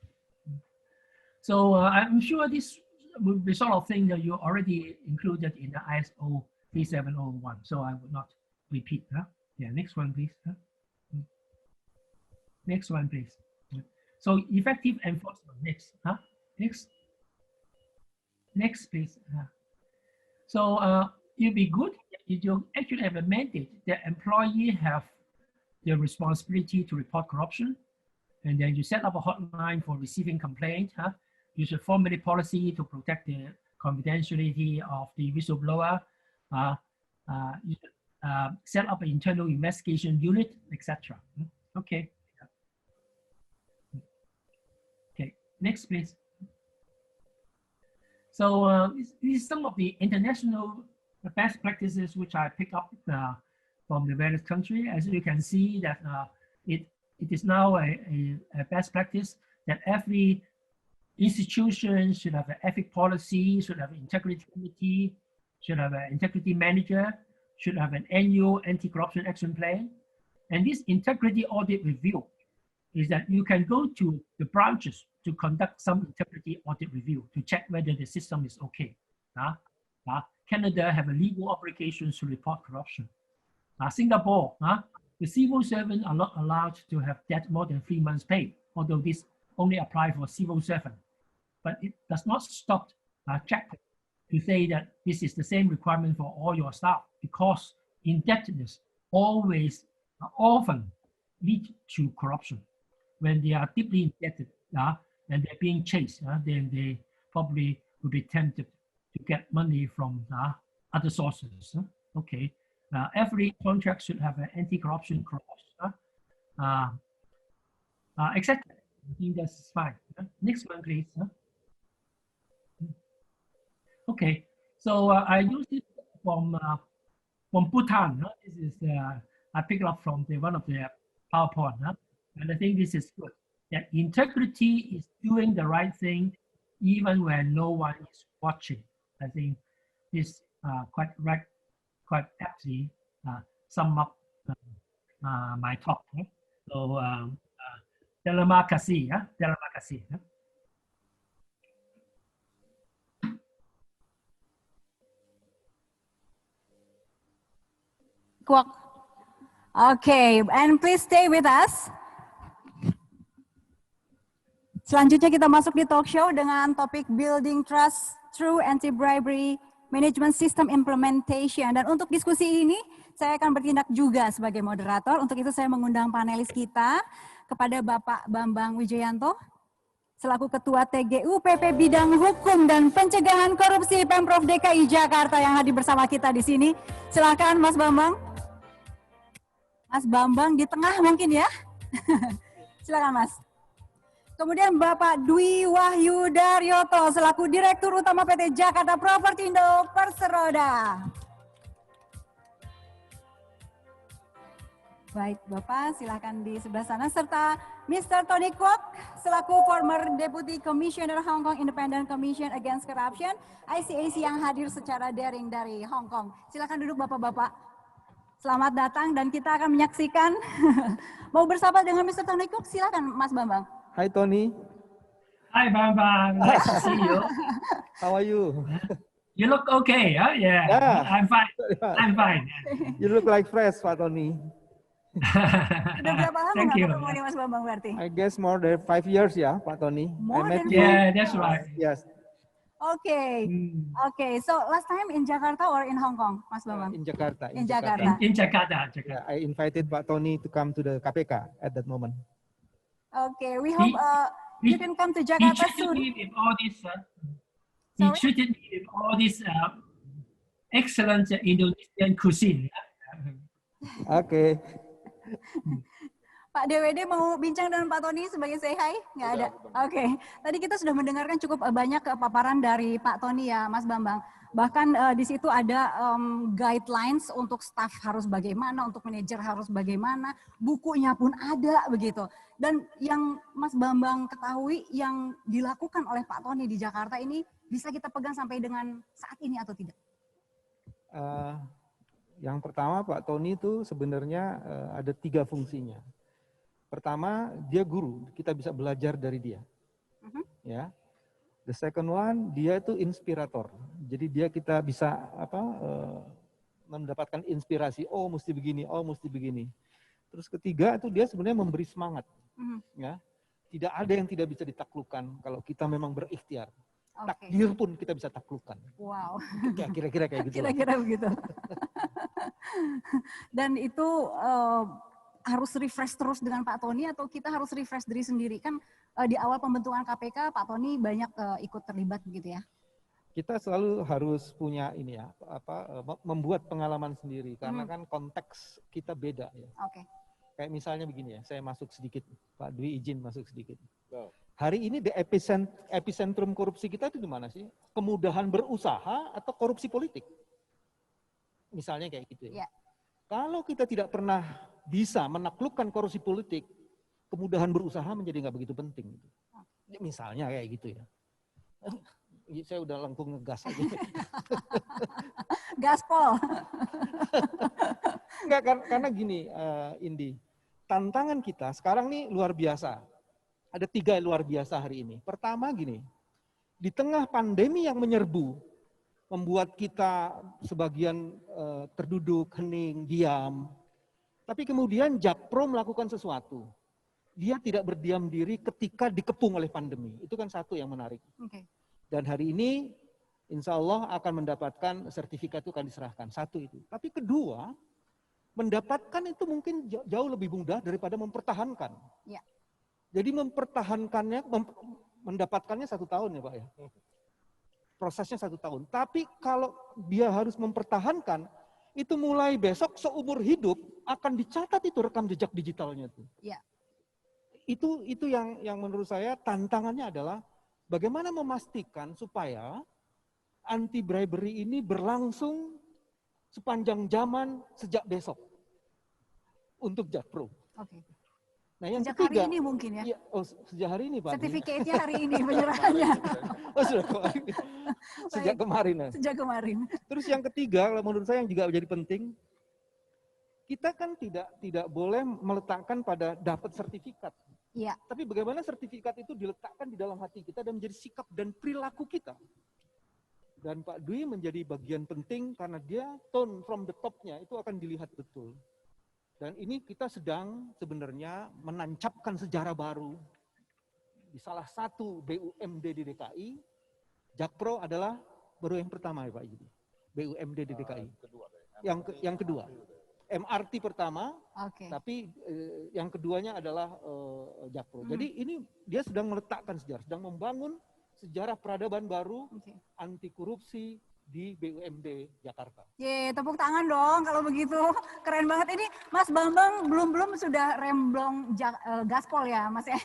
So I'm sure this will be sort of thing that you already included in the ISO 3701. So I would not repeat. Yeah, next one, please. Next one, please. So effective enforcement. Next. Next. Next, please. So it'd be good if you actually have a mandate that employee have the responsibility to report corruption, and then you set up a hotline for receiving complaint. You should formulate policy to protect the confidentiality of the whistleblower. You should set up an internal investigation unit, etc. Okay. Okay, next, please. So these are some of the international best practices which I pick up from the various countries. As you can see that it is now a best practice that every institution should have an ethics policy, should have an integrity committee, should have an integrity manager, should have an annual anti-corruption action plan. And this integrity audit review is that you can go to the branches to conduct some integrity audit review to check whether the system is okay. Canada have a legal obligation to report corruption. Singapore, the civil servants are not allowed to have debt more than 3 months pay, although this only applies for civil servant. But it does not stop check to say that this is the same requirement for all your staff, because indebtedness always often lead to corruption. When they are deeply indebted and they're being chased, then they probably will be tempted to get money from other sources. Okay, every contract should have an anti-corruption clause, etc. I think that's fine. Next one, please. Okay, so I use it from Bhutan. This is I picked up from one of the PowerPoint, and I think this is good. That integrity is doing the right thing even when no one is watching. I think this quite aptly sum up my talk. So terima kasih ya, terima kasih. Kuak. Okay, and please stay with us. Selanjutnya kita masuk di talk show dengan topik Building Trust Through Anti-Bribery Management System Implementation. Dan untuk diskusi ini, saya akan bertindak juga sebagai moderator. Untuk itu saya mengundang panelis kita kepada Bapak Bambang Wijayanto, selaku Ketua TGUPP Bidang Hukum dan Pencegahan Korupsi Pemprov DKI Jakarta yang hadir bersama kita di sini. Silakan Mas Bambang. Mas Bambang di tengah mungkin ya. Silakan Mas. Kemudian Bapak Dwi Wahyu Daryoto selaku Direktur Utama PT Jakarta Propertindo Perseroda. Baik Bapak, silakan di sebelah sana. Serta Mr. Tony Kwok selaku former Deputy Commissioner Hong Kong Independent Commission Against Corruption, ICAC yang hadir secara daring dari Hong Kong. Silakan duduk Bapak-Bapak. Selamat datang dan kita akan menyaksikan. Mau bersapa dengan Mr. Tony Kwok, silakan Mas Bambang. Hi Tony. Hi Bambang, nice to see you. How are you? You look okay, huh? Yeah. I'm fine. I'm fine. You look like fresh, Pak Tony. Sudah berapa lama Thank nggak you. ketemu nih Mas Bambang berarti? I guess more than 5 years ya, Pak Tony. More I met than you. Yeah, that's right. Yes, Okay. Okay, so last time in Jakarta or in Hong Kong, Mas Bambang? in Jakarta. In Jakarta. In Jakarta. Yeah, I invited Pak Tony to come to the KPK at that moment. Okay, we hope you can come to He Jakarta treated soon. me with all this. He Sorry? treated me with all this excellent Indonesian cuisine. Oke. Pak DWD mau bincang dengan Pak Tony sebagai say hi? Nggak ada. Oke, tadi kita sudah mendengarkan cukup banyak paparan dari Pak Tony ya, Mas Bambang. Bahkan di situ ada guidelines untuk staff harus bagaimana, untuk manajer harus bagaimana, bukunya pun ada begitu. Dan yang Mas Bambang ketahui yang dilakukan oleh Pak Tony di Jakarta ini bisa kita pegang sampai dengan saat ini atau tidak? Yang pertama Pak Tony itu sebenarnya ada 3 fungsinya. Pertama, dia guru, kita bisa belajar dari dia. Ya. The second one, dia itu inspirator. Jadi kita bisa mendapatkan inspirasi, oh mesti begini, oh mesti begini. Terus ketiga itu dia sebenarnya memberi semangat. Ya. Tidak ada yang tidak bisa ditaklukkan kalau kita memang berikhtiar. Oke. Takdir pun kita bisa taklukkan. Wow. Ya, kira-kira kayak gitu. Kira-kira begitu. Dan itu harus refresh terus dengan Pak Tony atau kita harus refresh diri sendiri? Kan di awal pembentukan KPK Pak Tony banyak ikut terlibat begitu ya? Kita selalu harus punya ini ya, membuat pengalaman sendiri karena kan konteks kita beda ya. Oke. Kayak misalnya begini ya, saya masuk sedikit, Pak Dwi izin masuk sedikit. Hari ini di epicentrum korupsi kita itu di mana sih? Kemudahan berusaha atau korupsi politik? Misalnya kayak gitu ya. Ya. Kalau kita tidak pernah bisa menaklukkan korupsi politik, kemudahan berusaha menjadi nggak begitu penting. Misalnya kayak gitu ya. Saya udah lengkung ngegas aja. Gaspol. Enggak, karena gini, Indi, tantangan kita sekarang nih luar biasa. Ada 3 luar biasa hari ini. Pertama gini, di tengah pandemi yang menyerbu, membuat kita sebagian terduduk, hening, diam. Tapi kemudian Jakpro melakukan sesuatu. Dia tidak berdiam diri ketika dikepung oleh pandemi. Itu kan satu yang menarik. Oke. Dan hari ini insya Allah akan mendapatkan sertifikat itu akan diserahkan. Satu itu. Tapi kedua, mendapatkan itu mungkin jauh lebih mudah daripada mempertahankan. Ya. Jadi mempertahankannya, mendapatkannya 1 tahun ya Pak ya. Prosesnya 1 tahun. Tapi kalau dia harus mempertahankan, itu mulai besok seumur hidup akan dicatat itu rekam jejak digitalnya itu. Ya. Itu yang menurut saya tantangannya adalah bagaimana memastikan supaya anti bribery ini berlangsung sepanjang zaman sejak besok untuk Jakpro. Oke. Nah yang Sejak ketiga, hari ini mungkin ya? iya, sejak hari ini Pak. Sertifikatnya hari ini penyerahannya. Sudah kemarin. Sejak kemarin. Sejak kemarin. Terus yang ketiga, menurut saya yang juga menjadi penting, kita kan tidak boleh meletakkan pada dapat sertifikat. Iya. Tapi bagaimana sertifikat itu diletakkan di dalam hati kita dan menjadi sikap dan perilaku kita. Dan Pak Dwi menjadi bagian penting karena dia tone from the top-nya itu akan dilihat betul. Dan ini kita sedang sebenarnya menancapkan sejarah baru. Di salah satu BUMD di DKI, Jakpro adalah baru yang pertama ya Pak Yudi. BUMD di DKI. Yang kedua. MRT pertama, tapi yang keduanya adalah Jakpro. Jadi ini dia sedang meletakkan sejarah, sedang membangun sejarah peradaban baru anti korupsi di BUMD Jakarta. Ye, tepuk tangan dong kalau begitu. Keren banget ini Mas Bambang belum sudah remblong gaspol ya Mas ya.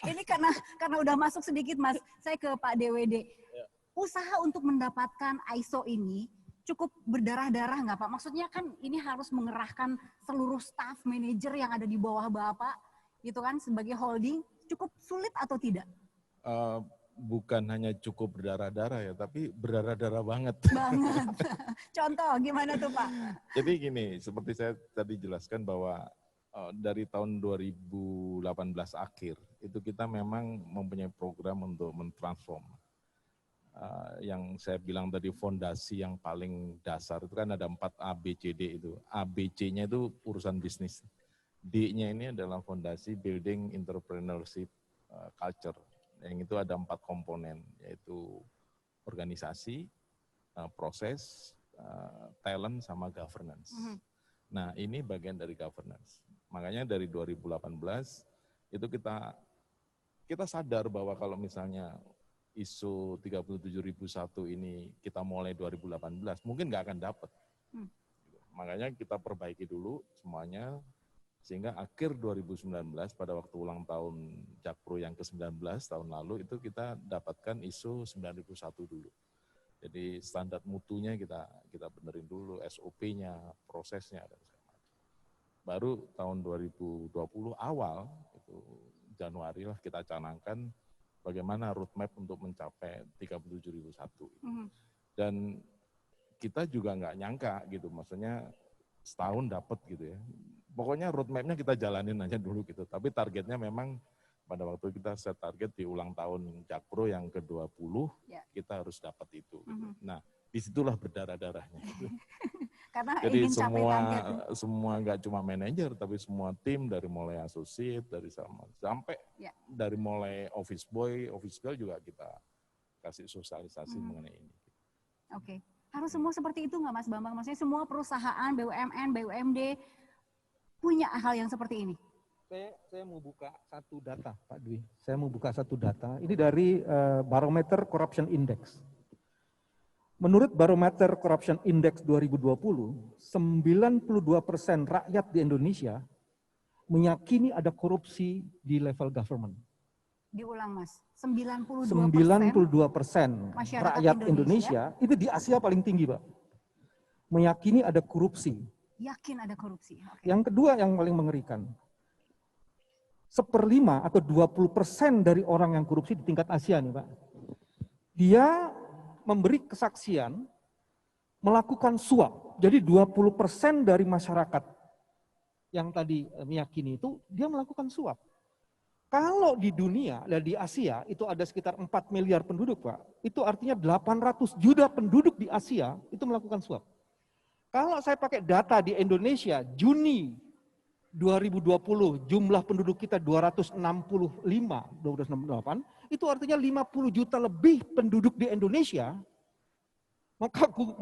Ini karena udah masuk sedikit Mas, saya ke Pak DWD. Usaha untuk mendapatkan ISO ini cukup berdarah-darah nggak Pak? Maksudnya kan ini harus mengerahkan seluruh staff manajer yang ada di bawah Bapak, gitu kan, sebagai holding, cukup sulit atau tidak? Bukan hanya cukup berdarah-darah ya, tapi berdarah-darah banget. Banget. Contoh gimana tuh Pak? Jadi gini, seperti saya tadi jelaskan bahwa dari tahun 2018 akhir, itu kita memang mempunyai program untuk mentransform. Yang saya bilang tadi fondasi yang paling dasar itu kan ada 4 ABCD itu. ABC-nya itu urusan bisnis. D-nya ini adalah fondasi building entrepreneurship culture. Yang itu ada 4 komponen, yaitu organisasi, proses, talent, sama governance. Nah ini bagian dari governance. Makanya dari 2018 itu kita sadar bahwa kalau misalnya ISO 37001 ini kita mulai 2018, mungkin nggak akan dapat. Makanya kita perbaiki dulu semuanya, sehingga akhir 2019 pada waktu ulang tahun Jakpro yang ke-19 tahun lalu itu kita dapatkan ISO 9001 dulu. Jadi standar mutunya kita benerin dulu, SOP-nya, prosesnya dan segala macam. Baru tahun 2020 awal itu Januari lah kita canangkan bagaimana roadmap untuk mencapai 37001. Dan kita juga nggak nyangka gitu, maksudnya setahun dapat gitu ya. Pokoknya roadmapnya kita jalanin aja dulu gitu. Tapi targetnya memang pada waktu kita set target di ulang tahun Jakpro yang ke-20, kita harus dapat itu. Gitu. Nah, disitulah berdarah-darahnya. Gitu. Karena jadi ingin capai target. semua nggak cuma manajer, tapi semua tim dari mulai associate, dari sampai dari mulai office boy, office girl juga kita kasih sosialisasi mengenai ini. Oke. Harus semua seperti itu nggak Mas Bambang? Maksudnya semua perusahaan, BUMN, BUMD punya hal yang seperti ini? Saya mau buka satu data, Pak Dwi. Saya mau buka satu data. Ini dari Barometer Corruption Index. Menurut Barometer Corruption Index 2020, 92% rakyat di Indonesia meyakini ada korupsi di level government. Diulang Mas, 92% rakyat Indonesia, itu di Asia paling tinggi Pak, meyakini ada korupsi. Yakin ada korupsi. Okay. Yang kedua yang paling mengerikan, 1/5 atau 20% dari orang yang korupsi di tingkat Asia nih Pak, dia memberi kesaksian melakukan suap. Jadi 20% dari masyarakat yang tadi meyakini itu dia melakukan suap. Kalau di dunia, di Asia itu ada sekitar 4 miliar penduduk Pak, itu artinya 800 juta penduduk di Asia itu melakukan suap. Kalau saya pakai data di Indonesia, Juni 2020 jumlah penduduk kita 268, itu artinya 50 juta lebih penduduk di Indonesia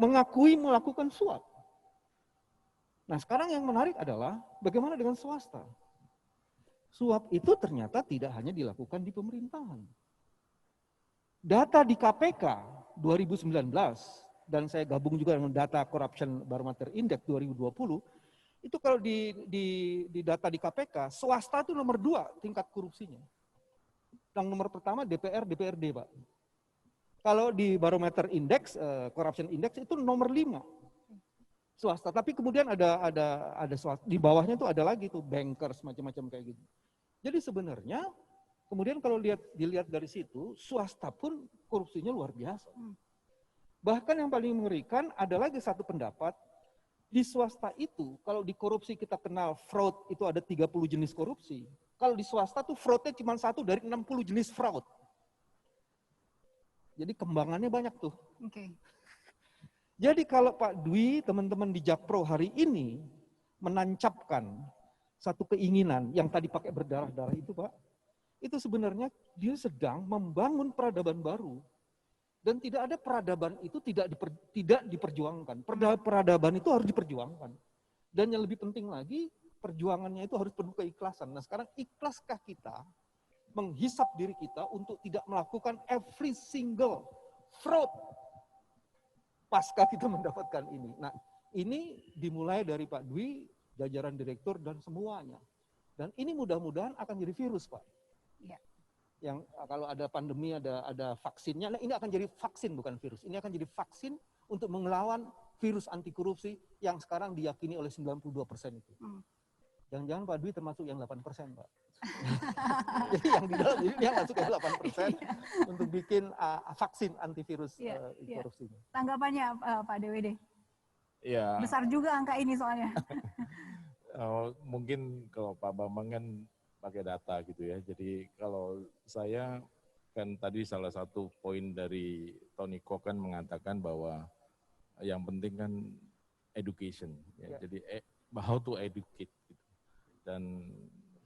mengakui melakukan suap. Nah sekarang yang menarik adalah bagaimana dengan swasta. Suap itu ternyata tidak hanya dilakukan di pemerintahan. Data di KPK 2019, dan saya gabung juga dengan data Corruption Barometer Index 2020, itu kalau di data di KPK, swasta itu nomor 2 tingkat korupsinya. Yang nomor pertama DPR, DPRD Pak. Kalau di Barometer Index, Corruption Index itu nomor 5. Swasta, tapi kemudian ada swasta, di bawahnya itu ada lagi tuh bankers macam-macam kayak gitu. Jadi sebenarnya kemudian kalau dilihat dari situ, swasta pun korupsinya luar biasa. Bahkan yang paling mengerikan ada lagi satu pendapat, Di swasta itu, kalau di korupsi kita kenal fraud itu ada 30 jenis korupsi. Kalau di swasta tuh fraudnya cuma 1 dari 60 jenis fraud. Jadi kembangannya banyak tuh. Oke. Jadi kalau Pak Dwi, teman-teman di Jakpro hari ini menancapkan satu keinginan yang tadi pakai berdarah-darah itu Pak, itu sebenarnya dia sedang membangun peradaban baru. Dan tidak ada peradaban itu tidak diperjuangkan. Peradaban itu harus diperjuangkan. Dan yang lebih penting lagi, perjuangannya itu harus penuh keikhlasan. Nah sekarang ikhlaskah kita menghisap diri kita untuk tidak melakukan every single fraud pasca kita mendapatkan ini. Nah ini dimulai dari Pak Dwi, jajaran direktur dan semuanya. Dan ini mudah-mudahan akan jadi virus Pak. Ya. Yang kalau ada pandemi, ada vaksinnya, nah ini akan jadi vaksin bukan virus. Ini akan jadi vaksin untuk melawan virus anti korupsi yang sekarang diyakini oleh 92% itu. Jangan-jangan Pak Dwi termasuk yang 8% Pak. Jadi yang di dalam ini yang masuk ke 8% untuk bikin vaksin antivirus korupsi. Tanggapannya Pak DWD? Ya. Besar juga angka ini soalnya. Mungkin kalau Pak Bambang kan pakai data gitu ya. Jadi kalau saya kan tadi salah satu poin dari Tony Koch kan mengatakan bahwa yang penting kan education. Ya. Jadi how to educate. Gitu. Dan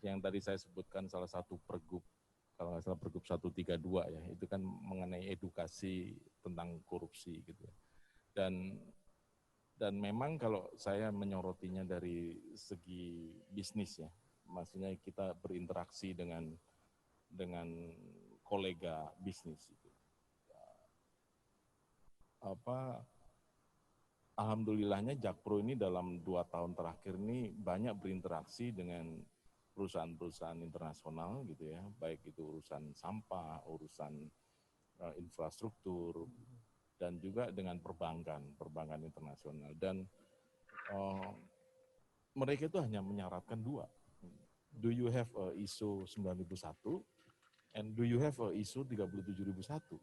yang tadi saya sebutkan salah satu pergub, kalau nggak salah pergub 132 ya, itu kan mengenai edukasi tentang korupsi gitu. Dan memang kalau saya menyorotinya dari segi bisnis ya, maksudnya kita berinteraksi dengan kolega bisnis itu. Alhamdulillahnya Jakpro ini dalam 2 tahun terakhir ini banyak berinteraksi dengan perusahaan-perusahaan internasional gitu ya, baik itu urusan sampah, urusan infrastruktur, dan juga dengan perbankan internasional. Dan mereka itu hanya menyaratkan 2. Do you have ISO 9001 and do you have ISO 37001?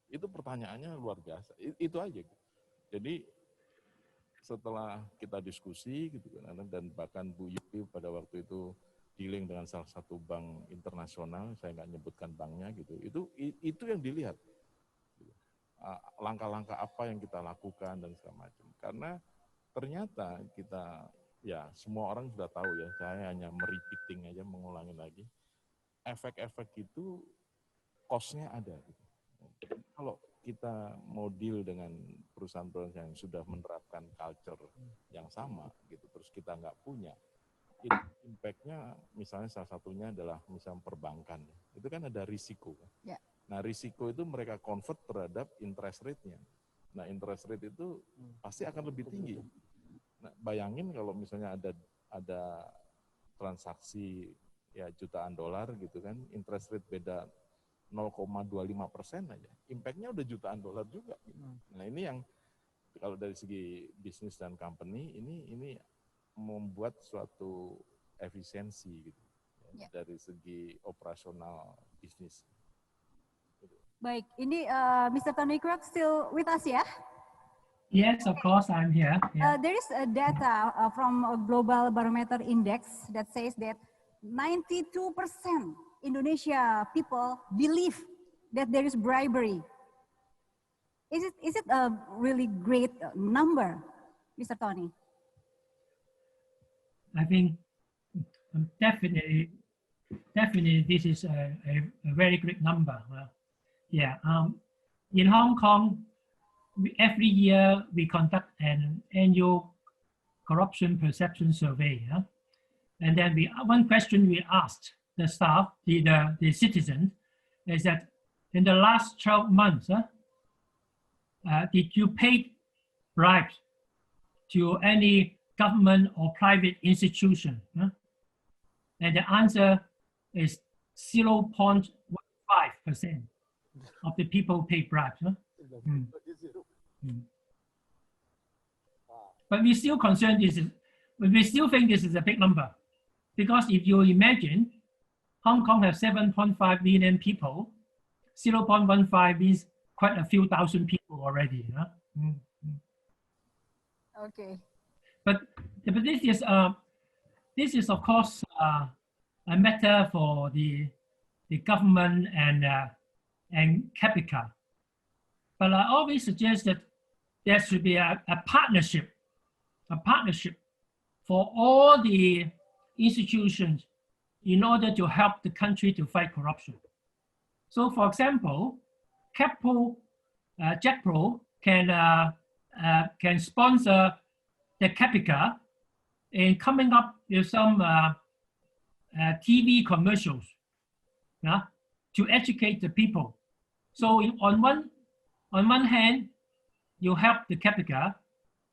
Itu pertanyaannya luar biasa. Itu aja. Jadi setelah kita diskusi gitu kan, dan bahkan Bu Yuli pada waktu itu dealing dengan salah satu bank internasional, saya nggak nyebutkan banknya gitu. Itu yang dilihat. Langkah-langkah apa yang kita lakukan dan segala macam. Karena ternyata kita, ya semua orang sudah tahu ya, saya hanya merepeating aja, mengulangi lagi. Efek-efek itu cost-nya ada. Gitu. Kalau kita mau deal dengan perusahaan-perusahaan yang sudah menerapkan culture yang sama, gitu, terus kita nggak punya, impact-nya misalnya salah satunya adalah misalnya perbankan. Itu kan ada risiko. Ya. Nah risiko itu mereka convert terhadap interest rate-nya. Nah interest rate itu pasti akan lebih tinggi. Nah, bayangin kalau misalnya ada transaksi ya jutaan dolar gitu kan, interest rate beda 0,25% aja, impact-nya udah jutaan dolar juga. Gitu. Nah ini yang kalau dari segi bisnis dan company ini membuat suatu efisiensi gitu ya, dari segi operasional bisnis. Baik, ini Mr. Tony Koch still with us ya? Yes, of course, I'm here. Yeah. There is a data from a global barometer index that says that 92% Indonesia people believe that there is bribery. Is it a really great number, Mr. Tony? I think definitely this is a very great number. Yeah, in Hong Kong, every year we conduct an annual corruption perception survey. And then one question we asked the staff, the citizens, is that in the last 12 months, did you pay bribes to any government or private institution? And the answer is 0.15% of the people pay bribes. But we still we still think this is a big number, because if you imagine Hong Kong has 7.5 million people, 0.15 means quite a few thousand people already. Okay. But this is of course a matter for the government and Capica. But I always suggest that there should be a partnership for all the institutions in order to help the country to fight corruption. So, for example, JACPRO can sponsor the Capica in coming up with some TV commercials, to educate the people. So, on one hand, you help the Capica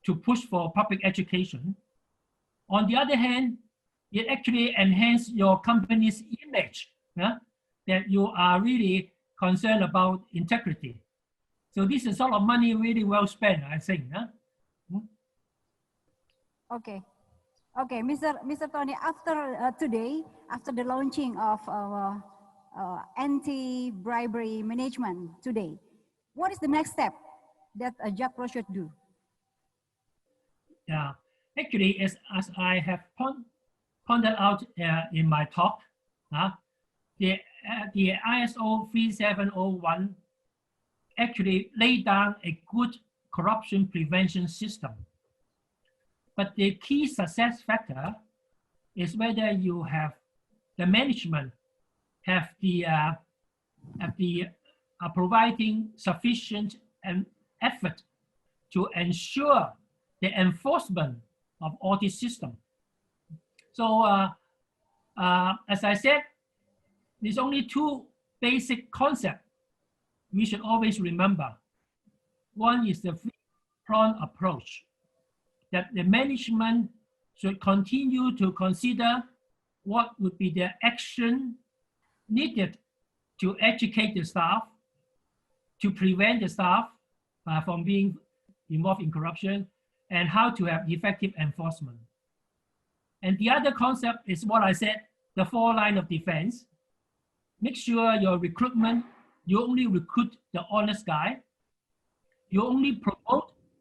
to push for public education. On the other hand, it actually enhances your company's image, that you are really concerned about integrity. So this is sort of money really well spent, I think. Okay. Okay, Mr. Tony, after today, after the launching of anti-bribery management today, what is the next step that JACPRO should do? Yeah, actually, as I have pointed out in my talk, the ISO 3701 actually laid down a good corruption prevention system. But the key success factor is whether you have the management have the providing sufficient effort to ensure the enforcement of all this system. So as I said, there's only two basic concepts we should always remember. One is the three-pronged approach, that the management should continue to consider what would be the action needed to educate the staff, to prevent the staff from being involved in corruption, and how to have effective enforcement. And the other concept is what I said, the 4 lines of defense. Make sure your recruitment, you only recruit the honest guy. You only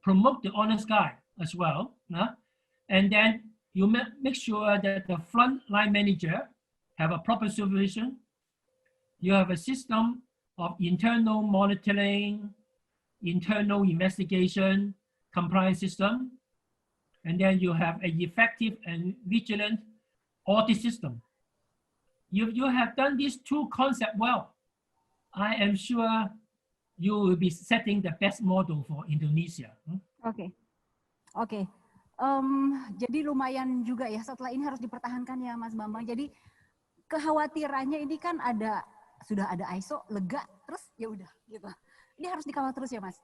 promote the honest guy as well. And then you make sure that the front line manager have a proper supervision. You have a system of internal monitoring, internal investigation, compliance system. And then you have an effective and vigilant audit system. You have done these 2 concepts well. I am sure you will be setting the best model for Indonesia. Oke. Jadi lumayan juga ya, setelah ini harus dipertahankan ya Mas Bambang. Jadi kekhawatirannya ini kan sudah ada ISO, lega, terus ya udah gitu. Ini harus dikawal terus ya Mas.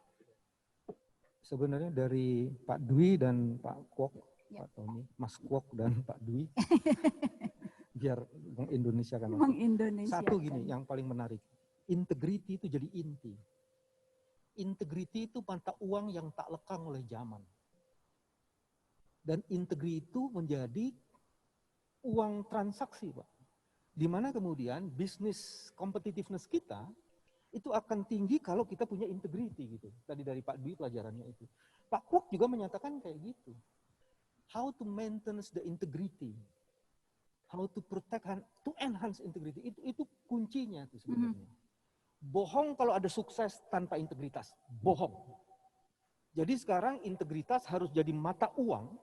Sebenarnya dari Pak Dwi dan Pak Kwok, Pak Tony, Mas Kwok dan Pak Dwi, biar Indonesia kan. Satu gini yang paling menarik, integriti itu jadi inti. Integriti itu mata uang yang tak lekang oleh zaman. Dan integriti itu menjadi uang transaksi, Pak. Di mana kemudian bisnis competitiveness kita itu akan tinggi kalau kita punya integriti gitu. Tadi dari Pak Dwi pelajarannya itu. Pak Kwok juga menyatakan kayak gitu. How to maintain the integrity. How to protect, to enhance integrity. Itu kuncinya tuh sebenarnya. Bohong kalau ada sukses tanpa integritas. Bohong. Jadi sekarang integritas harus jadi mata uang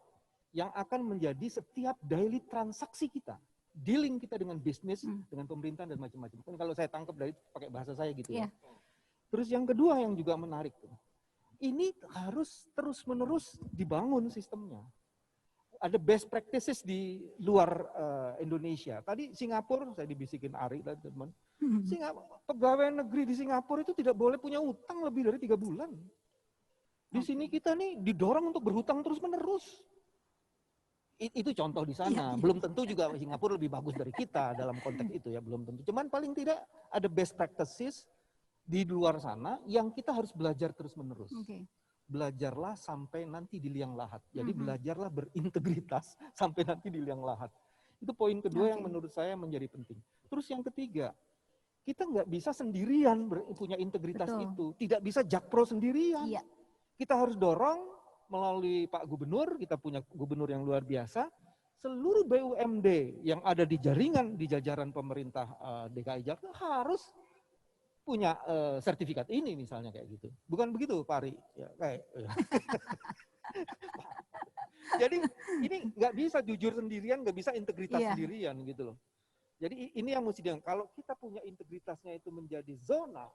yang akan menjadi setiap daily transaksi kita. Dealing kita dengan bisnis, dengan pemerintahan dan macam-macam. Kan kalau saya tangkap dari pakai bahasa saya gitu ya. Terus yang kedua yang juga menarik tuh. Ini harus terus-menerus dibangun sistemnya. Ada best practices di luar Indonesia. Tadi Singapura, saya dibisikin Ari tadi teman. Pegawai negeri di Singapura itu tidak boleh punya utang lebih dari 3 bulan. Di sini kita nih didorong untuk berhutang terus-menerus. Itu contoh di sana. Belum tentu juga Singapura lebih bagus dari kita dalam konteks itu ya, belum tentu. Cuman paling tidak ada best practices di luar sana yang kita harus belajar terus-menerus. Belajarlah sampai nanti di liang lahat. Jadi belajarlah berintegritas sampai nanti di liang lahat. Itu poin kedua yang menurut saya menjadi penting. Terus yang ketiga, kita nggak bisa sendirian punya integritas itu. Tidak bisa JACPRO sendirian. Kita harus dorong melalui Pak Gubernur, kita punya gubernur yang luar biasa, seluruh BUMD yang ada di jaringan di jajaran pemerintah DKI Jakarta harus punya sertifikat ini misalnya kayak gitu. Bukan begitu Pak Ari? Ya, kayak, jadi ini nggak bisa jujur sendirian, nggak bisa integritas sendirian gitu loh. Jadi ini yang mesti kalau kita punya integritasnya itu menjadi zona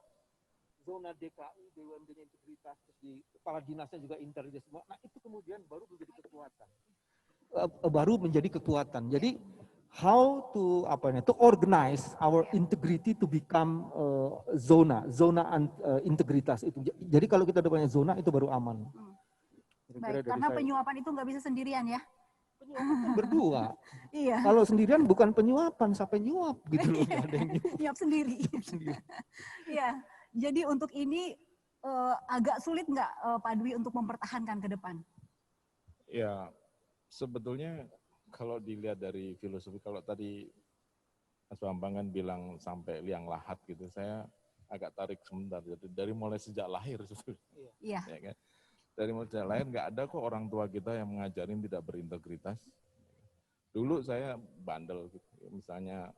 DKI, BUMD-nya integritas, terus di kepala dinasnya juga integritas semua. Nah itu kemudian baru menjadi kekuatan. Jadi how to organize our integrity to become zona integritas itu. Jadi kalau kita udah punya zona itu baru aman. Baik, karena penyuapan itu nggak bisa sendirian ya. Penyuapan berdua. Iya. Kalau sendirian bukan penyuapan, sampai nyuap gitu loh. Nyuap sendiri. Iya. Jadi untuk ini agak sulit nggak Pak Dwi untuk mempertahankan ke depan? Ya, sebetulnya kalau dilihat dari filosofi, kalau tadi Mas Bambang kan bilang sampai liang lahat gitu, saya agak tarik sebentar. Jadi dari mulai sejak lahir sebetulnya. Iya. Ya kan? Dari mulai sejak lahir nggak ada kok orang tua kita yang mengajarin tidak berintegritas. Dulu saya bandel gitu. Misalnya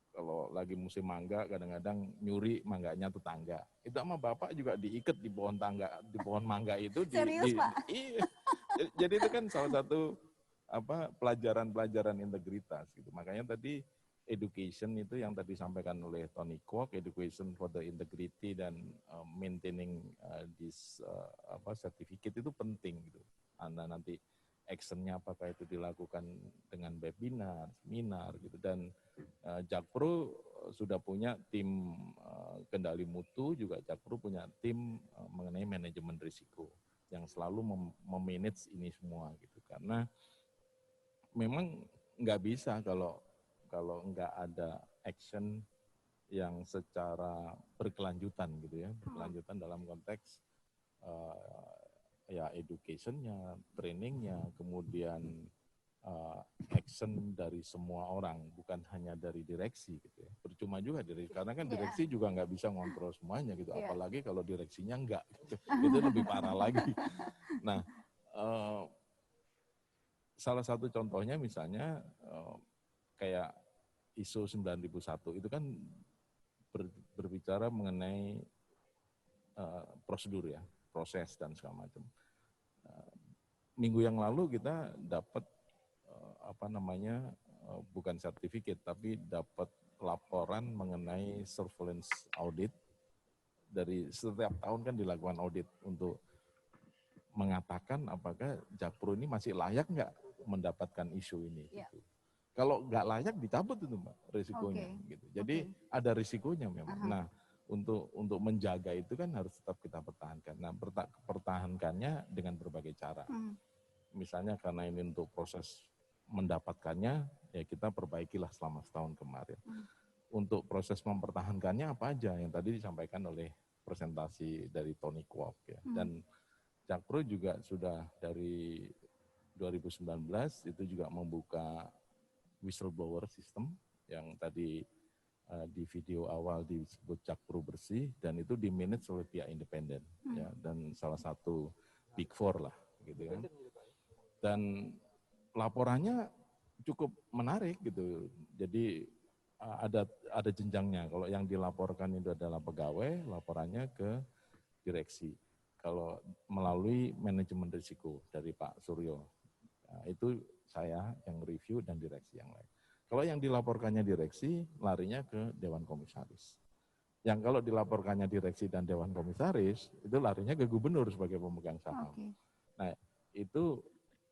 kalau lagi musim mangga kadang-kadang nyuri mangganya tetangga. Itu sama bapak juga diikat di pohon mangga itu. Serius Pak? Iya. Jadi itu kan salah satu pelajaran integritas gitu. Makanya tadi education itu yang tadi disampaikan oleh Tony Kwok, education for the integrity dan maintaining this certificate itu penting gitu. Anda nanti actionnya apakah itu dilakukan dengan webinar, seminar gitu, dan Jakpro sudah punya tim kendali mutu, juga Jakpro punya tim mengenai manajemen risiko yang selalu memanage ini semua gitu. Karena memang nggak bisa kalau nggak ada action yang secara berkelanjutan gitu ya, berkelanjutan dalam konteks ya education-nya, training-nya, kemudian action dari semua orang, bukan hanya dari direksi gitu ya. Percuma juga karena kan direksi juga nggak bisa ngontrol semuanya gitu, apalagi kalau direksinya nggak gitu. Itu lebih parah lagi. Nah, salah satu contohnya misalnya kayak ISO 9001 itu kan berbicara mengenai prosedur ya, proses dan segala macam. Minggu yang lalu kita dapat bukan sertifikat tapi dapat laporan mengenai surveillance audit. Dari setiap tahun kan dilakukan audit untuk mengatakan apakah Jakpro ini masih layak nggak mendapatkan isu ini. Gitu. Kalau nggak layak dicabut itu Mbak risikonya. Gitu. Jadi ada risikonya memang. Nah untuk menjaga itu kan harus tetap kita pertahankan. Nah pertahankannya dengan berbagai cara. Misalnya karena ini untuk proses mendapatkannya ya kita perbaikilah selama setahun kemarin. Untuk proses mempertahankannya apa aja yang tadi disampaikan oleh presentasi dari Tony Kwok ya. Dan Jakpro juga sudah dari 2019 itu juga membuka whistleblower system yang tadi di video awal disebut Jakpro Bersih dan itu dimanage oleh pihak independen ya, dan salah satu Big Four lah gitu kan. Dan laporannya cukup menarik gitu. Jadi ada jenjangnya. Kalau yang dilaporkan itu adalah pegawai, laporannya ke direksi. Kalau melalui manajemen risiko dari Pak Suryo, nah, itu saya yang review dan direksi yang lain. Kalau yang dilaporkannya direksi, larinya ke Dewan Komisaris. Yang kalau dilaporkannya direksi dan Dewan Komisaris, itu larinya ke gubernur sebagai pemegang saham. Nah itu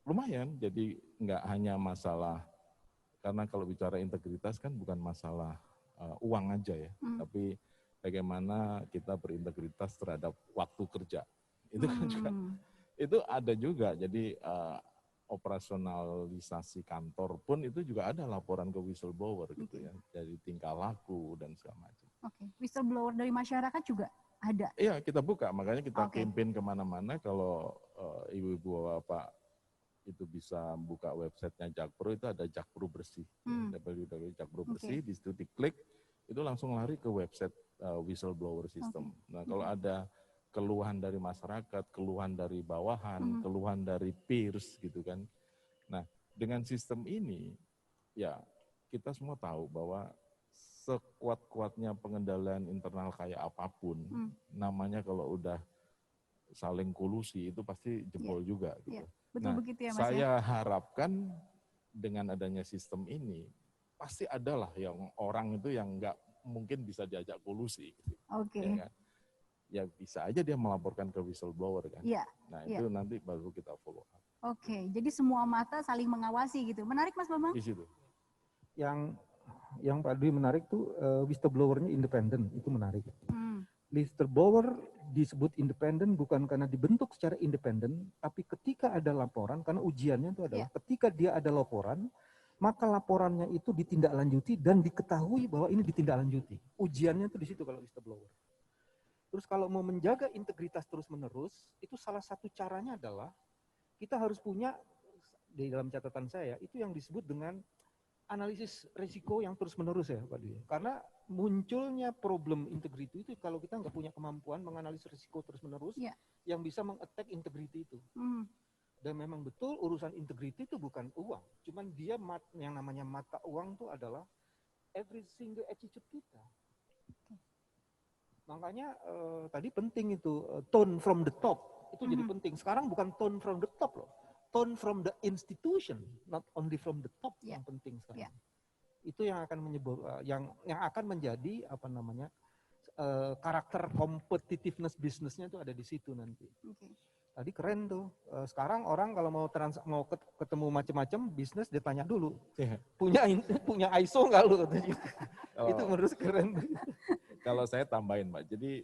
lumayan, jadi nggak hanya masalah, karena kalau bicara integritas kan bukan masalah uang aja ya, tapi bagaimana kita berintegritas terhadap waktu kerja. Itu kan juga, itu ada juga, jadi operasionalisasi kantor pun itu juga ada laporan ke whistleblower gitu ya, dari tingkah laku dan segala macam. Whistleblower dari masyarakat juga ada? Iya, kita buka, makanya kita campaign kemana-mana. Kalau ibu-ibu bapak itu bisa buka websitenya Jakpro, itu ada Jakpro Bersih, www.jakpro Bersih, di situ diklik, itu langsung lari ke website whistleblower system. Nah kalau ada keluhan dari masyarakat, keluhan dari bawahan, keluhan dari peers gitu kan. Nah, dengan sistem ini ya kita semua tahu bahwa sekuat-kuatnya pengendalian internal kayak apapun, namanya kalau udah saling kolusi itu pasti jebol juga gitu. Betul begitu ya Mas saya harapkan dengan adanya sistem ini pasti adalah yang orang itu yang nggak mungkin bisa diajak kolusi. Gitu. Oke. Ya, kan? Ya bisa aja dia melaporkan ke whistleblower kan. Iya. Nah itu nanti baru kita follow up. Oke, jadi semua mata saling mengawasi gitu. Menarik Mas Bambang? Di situ. Yang Pak Dwi menarik tuh whistleblower-nya independen, itu menarik. Whistleblower disebut independen bukan karena dibentuk secara independen, tapi ketika ada laporan, karena ujiannya itu adalah ketika dia ada laporan, maka laporannya itu ditindaklanjuti dan diketahui bahwa ini ditindaklanjuti. Ujiannya itu di situ kalau whistleblower. Terus kalau mau menjaga integritas terus-menerus, itu salah satu caranya adalah kita harus punya, di dalam catatan saya, itu yang disebut dengan analisis risiko yang terus-menerus ya Pak Dwi. Karena munculnya problem integriti itu kalau kita nggak punya kemampuan menganalisis risiko terus-menerus yang bisa meng-attack integriti itu. Dan memang betul urusan integriti itu bukan uang. Cuman dia yang namanya mata uang itu adalah every single attitude kita. Makanya tadi penting itu tone from the top itu jadi penting. Sekarang bukan tone from the top loh. Tone from the institution, not only from the top yang penting sekarang. Itu yang akan yang akan menjadi apa namanya karakter competitiveness bisnisnya itu ada di situ nanti. Tadi keren tuh. Sekarang orang kalau mau ketemu macam-macam bisnis dia tanya dulu. Punya ISO nggak lu katanya. Itu menurut keren. Kalau saya tambahin Pak, jadi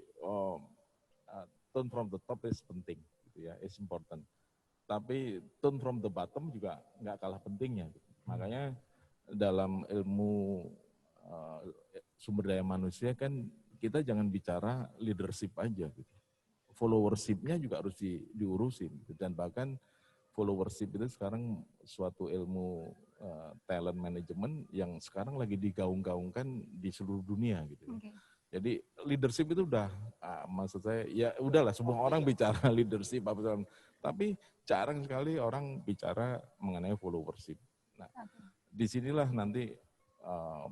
tone from the top is penting, gitu ya, is important. Tapi tone from the bottom juga nggak kalah pentingnya. Makanya dalam ilmu sumber daya manusia kan kita jangan bicara leadership aja gitu. Followership-nya juga harus diurusin gitu. Dan bahkan followership itu sekarang suatu ilmu talent management yang sekarang lagi digaung-gaungkan di seluruh dunia gitu. Jadi leadership itu udah, maksud saya ya udahlah semua orang bicara leadership apa, tapi jarang sekali orang bicara mengenai followership. Nah, disinilah nanti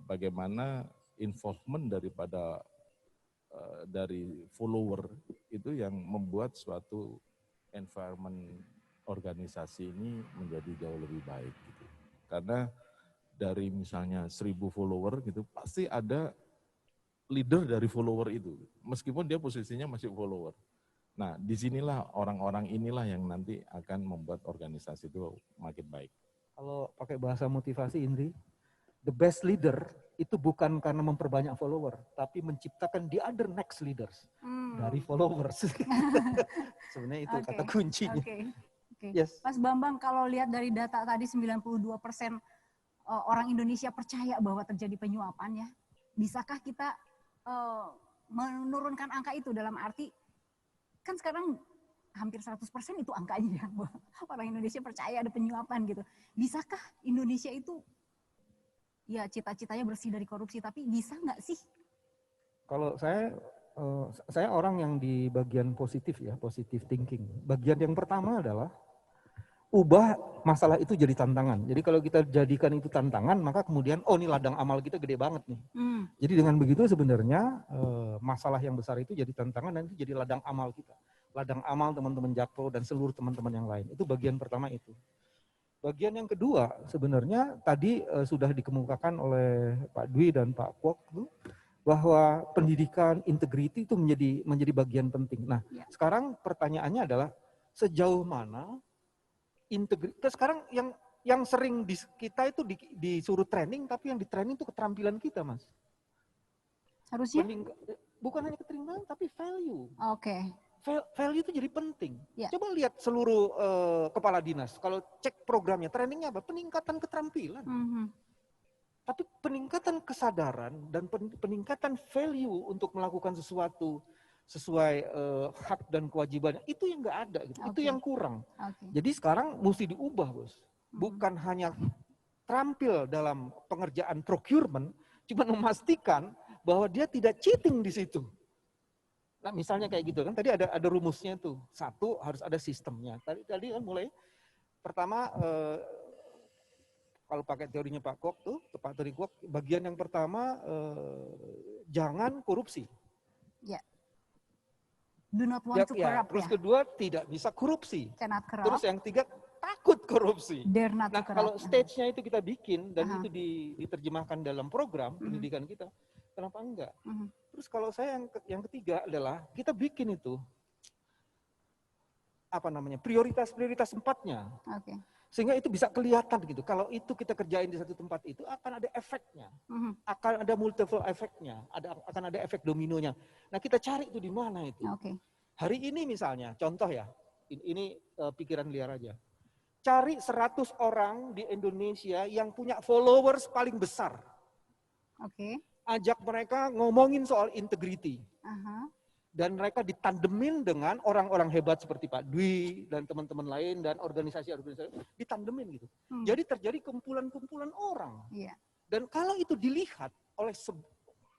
bagaimana involvement daripada dari follower itu yang membuat suatu environment organisasi ini menjadi jauh lebih baik gitu. Karena dari misalnya 1000 follower gitu pasti ada leader dari follower itu, meskipun dia posisinya masih follower. Nah, disinilah orang-orang inilah yang nanti akan membuat organisasi itu makin baik. Kalau pakai bahasa motivasi Indri, the best leader itu bukan karena memperbanyak follower, tapi menciptakan the other next leaders dari followers. Sebenarnya itu kata kuncinya. Yes. Mas Bambang, kalau lihat dari data tadi 92% orang Indonesia percaya bahwa terjadi penyuapan ya, bisakah kita menurunkan angka itu dalam arti kan sekarang hampir 100% itu angkanya orang Indonesia percaya ada penyuapan gitu. Bisakah Indonesia itu ya cita-citanya bersih dari korupsi, tapi bisa nggak sih? Kalau saya orang yang di bagian positif ya, positive thinking. Bagian yang pertama adalah ubah masalah itu jadi tantangan. Jadi kalau kita jadikan itu tantangan, maka kemudian ini ladang amal kita gede banget nih. Jadi dengan begitu sebenarnya masalah yang besar itu jadi tantangan dan itu jadi ladang amal kita. Ladang amal teman-teman Jakpro dan seluruh teman-teman yang lain. Itu bagian pertama itu. Bagian yang kedua sebenarnya tadi sudah dikemukakan oleh Pak Dwi dan Pak Kwok bahwa pendidikan integriti itu menjadi bagian penting. Nah, sekarang pertanyaannya adalah sejauh mana integritas sekarang yang sering kita itu disuruh training, tapi yang di training itu keterampilan kita, Mas. Harusnya? Bukan hanya keterampilan, tapi value. Oke. Value itu jadi penting. Coba lihat seluruh kepala dinas, kalau cek programnya, trainingnya apa? Peningkatan keterampilan. Tapi peningkatan kesadaran dan peningkatan value untuk melakukan sesuatu sesuai hak dan kewajibannya itu yang nggak ada gitu. Itu yang kurang. Jadi sekarang mesti diubah, Bos. Bukan hanya terampil dalam pengerjaan procurement, cuma memastikan bahwa dia tidak cheating di situ. Nah, misalnya kayak gitu kan, tadi ada rumusnya tuh. Satu, harus ada sistemnya. Tadi kan mulai, pertama, kalau pakai teorinya Pak Kwok tuh, Pak Tony Kwok, bagian yang pertama, jangan korupsi. Ya. Do not want to corrupt Terus ya. kedua, tidak bisa korupsi. Cannot corrupt. Terus yang tiga, takut korupsi. Dare not to Nah, corrupt. kalau stage-nya itu kita bikin, dan Aha. itu diterjemahkan dalam program pendidikan kita, kenapa enggak? Terus kalau saya yang ketiga adalah, kita bikin itu, apa namanya, prioritas-prioritas tempatnya. Oke. Sehingga itu bisa kelihatan gitu. Kalau itu kita kerjain di satu tempat itu, akan ada efeknya. Akan ada multiple efeknya. Akan ada efek dominonya. Nah, kita cari itu di mana itu. Oke. Hari ini misalnya, contoh ya, ini pikiran liar aja. Cari 100 orang di Indonesia yang punya followers paling besar. Oke. Ajak mereka ngomongin soal integrity. Aha. Dan mereka ditandemin dengan orang-orang hebat seperti Pak Dwi dan teman-teman lain dan organisasi-organisasi, ditandemin gitu. Jadi terjadi kumpulan-kumpulan orang. Iya. Dan kalau itu dilihat oleh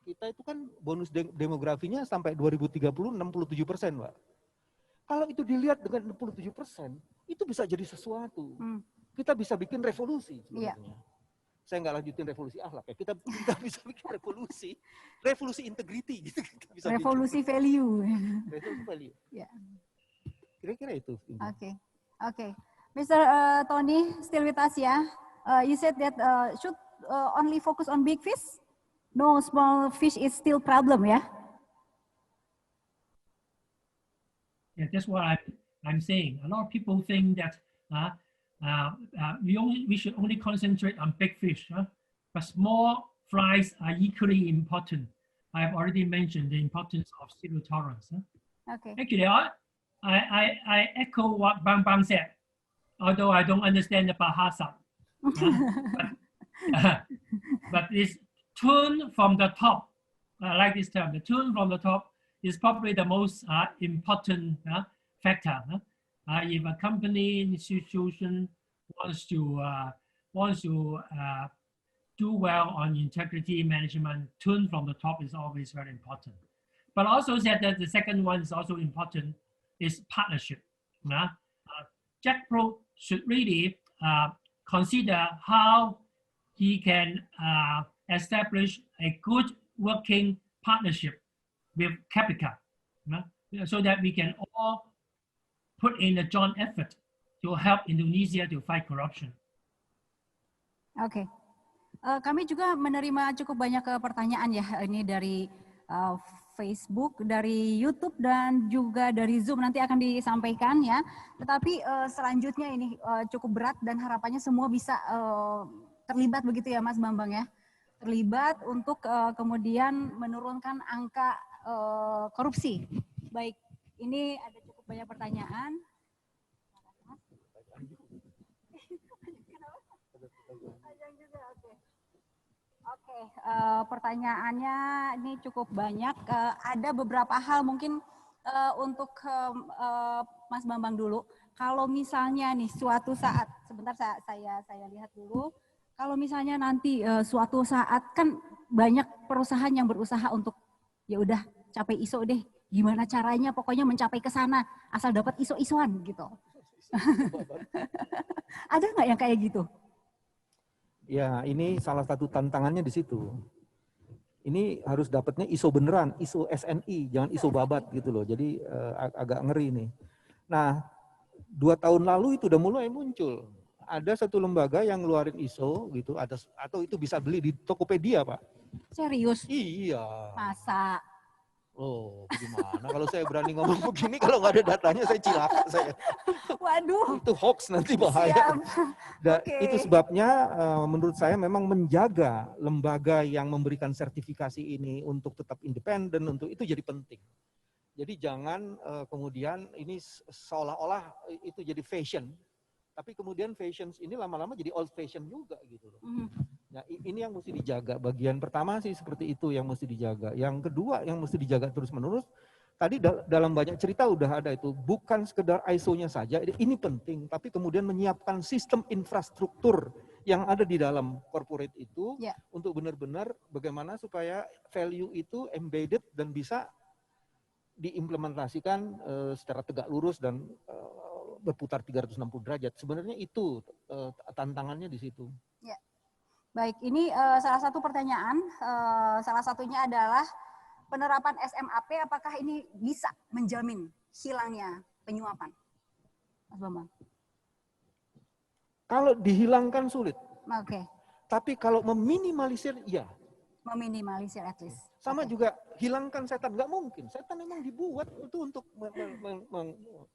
kita itu kan bonus demografinya sampai 2030 67%, Pak. Kalau itu dilihat dengan 67%, itu bisa jadi sesuatu. Kita bisa bikin revolusi sebenarnya. Iya. Saya nggak lanjutin revolusi akhlak ya. Kita bisa bikin revolusi integrity gitu. Kita bisa Revolusi value. revolusi value. Ya. Kira-kira itu. Okay. Mr. Tony, still with us ya. You said that should only focus on big fish. No small fish is still problem ya. Yeah, that's what I'm saying. A lot of people think that we should only concentrate on big fish, but small fries are equally important. I've already mentioned the importance of zero tolerance. Okay. Actually, I echo what Bang Bang said, although I don't understand the Bahasa. But this turn from the top, I like this term, the turn from the top is probably the most important factor. If a company, institution wants to do well on integrity management, turn from the top is always very important. But also said that the second one is also important, is partnership. Jack Pro should really consider how he can establish a good working partnership with Capica, so that we can all put in a joint effort to help Indonesia to fight corruption. Oke. Kami juga menerima cukup banyak pertanyaan ya, ini dari Facebook, dari YouTube, dan juga dari Zoom. Nanti akan disampaikan ya. Tetapi selanjutnya ini cukup berat dan harapannya semua bisa terlibat begitu ya Mas Bambang ya. Terlibat untuk kemudian menurunkan angka korupsi. Baik, ini ada cukup banyak pertanyaan. Oke, pertanyaannya ini cukup banyak. Ada beberapa hal mungkin untuk Mas Bambang dulu. Kalau misalnya nih suatu saat, sebentar saya lihat dulu. Kalau misalnya nanti suatu saat kan banyak perusahaan yang berusaha untuk ya udah capai ISO deh. Gimana caranya pokoknya mencapai ke sana asal dapat ISO-ISOan gitu. Ada nggak yang kayak gitu? Ya, ini salah satu tantangannya di situ. Ini harus dapatnya ISO beneran, ISO SNI, jangan ISO babat gitu loh. Jadi agak ngeri nih. Nah, 2 tahun lalu itu udah mulai muncul. Ada satu lembaga yang ngeluarin ISO gitu, atau itu bisa beli di Tokopedia, Pak. Serius? Iya. Masa? Oh, gimana? Kalau saya berani ngomong begini, kalau nggak ada datanya saya cilaka saya. Waduh. Itu hoax nanti bahaya. Okay. Itu sebabnya menurut saya memang menjaga lembaga yang memberikan sertifikasi ini untuk tetap independen, untuk itu jadi penting. Jadi jangan kemudian ini seolah-olah itu jadi fashion, tapi kemudian fashions ini lama-lama jadi old fashion juga gitu loh. Nah, ini yang mesti dijaga. Bagian pertama sih seperti itu yang mesti dijaga. Yang kedua yang mesti dijaga terus-menerus, tadi dalam banyak cerita udah ada itu, bukan sekedar ISO-nya saja, ini penting, tapi kemudian menyiapkan sistem infrastruktur yang ada di dalam corporate itu untuk benar-benar bagaimana supaya value itu embedded dan bisa diimplementasikan secara tegak lurus dan berputar 360 derajat. Sebenarnya itu tantangannya di situ. Ya. Baik, ini salah satu pertanyaan, salah satunya adalah penerapan SMAP, apakah ini bisa menjamin hilangnya penyuapan? Mas Bambang. Kalau dihilangkan sulit, Oke, tapi kalau meminimalisir, iya. meminimalisir at least. Sama Oke. juga hilangkan setan, nggak mungkin. Setan memang dibuat itu untuk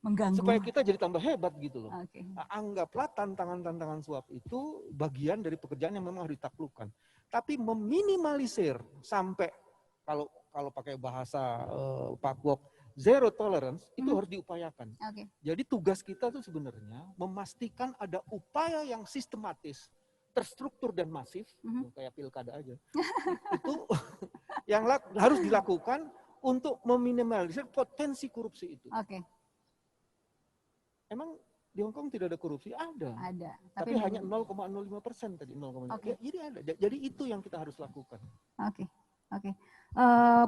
Mengganggu. supaya kita jadi tambah hebat gitu loh. Oke. Nah, anggaplah tantangan-tantangan suap itu bagian dari pekerjaan yang memang harus ditaklukkan. Tapi meminimalisir sampai kalau pakai bahasa Pak Kwok, zero tolerance itu harus diupayakan. Oke. Jadi tugas kita tuh sebenarnya memastikan ada upaya yang sistematis, terstruktur dan masif, kayak pilkada aja. Itu yang harus dilakukan untuk meminimalisir potensi korupsi itu. Oke. Emang di Hong Kong tidak ada korupsi? Ada. Ada. Tapi hanya 0,05% tadi. 0,05%. Oke. Jadi ada. Jadi itu yang kita harus lakukan. Oke. Oke.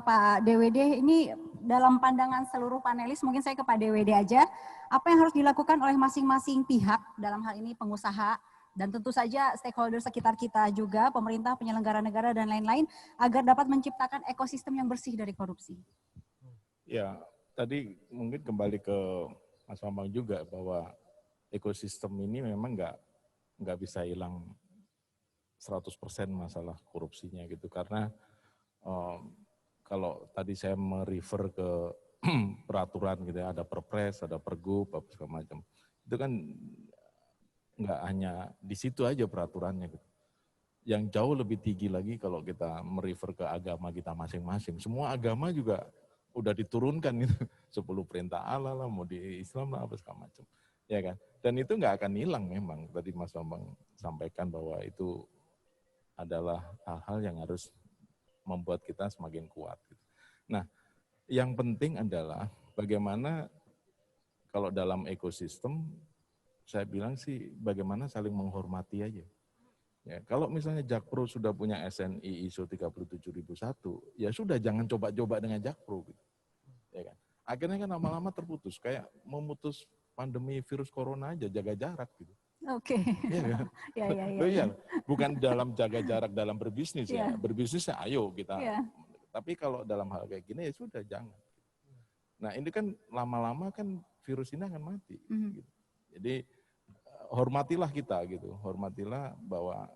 Pak DWD, ini dalam pandangan seluruh panelis, mungkin saya ke Pak DWD aja. Apa yang harus dilakukan oleh masing-masing pihak, dalam hal ini pengusaha, dan tentu saja stakeholder sekitar kita juga, pemerintah, penyelenggara negara, dan lain-lain, agar dapat menciptakan ekosistem yang bersih dari korupsi? Ya, tadi mungkin kembali ke Mas Bambang juga, bahwa ekosistem ini memang nggak bisa hilang 100% masalah korupsinya gitu, karena kalau tadi saya merefer ke peraturan gitu ya, ada perpres, ada pergub, apa segala macam, itu kan nggak hanya di situ aja peraturannya gitu. Yang jauh lebih tinggi lagi kalau kita merefer ke agama kita masing-masing. Semua agama juga udah diturunkan gitu. 10 perintah Allah lah, mau di Islam lah, apa segala macam. Ya kan? Dan itu nggak akan hilang memang. Tadi Mas Bambang sampaikan bahwa itu adalah hal-hal yang harus membuat kita semakin kuat. Gitu. Nah, yang penting adalah bagaimana kalau dalam ekosistem, saya bilang sih bagaimana saling menghormati aja. Ya, kalau misalnya Jakpro sudah punya SNI ISO 37001, ya sudah jangan coba-coba dengan Jakpro gitu. Ya kan? Akhirnya kan lama-lama terputus, kayak memutus pandemi virus corona aja, jaga jarak gitu. Oke. Iya kan? Ya. Bukan dalam jaga jarak dalam berbisnis ya. Berbisnis ayo kita. Yeah. Tapi kalau dalam hal kayak gini ya sudah jangan. Nah, ini kan lama-lama kan virus ini akan mati gitu. Jadi hormatilah kita gitu, hormatilah bahwa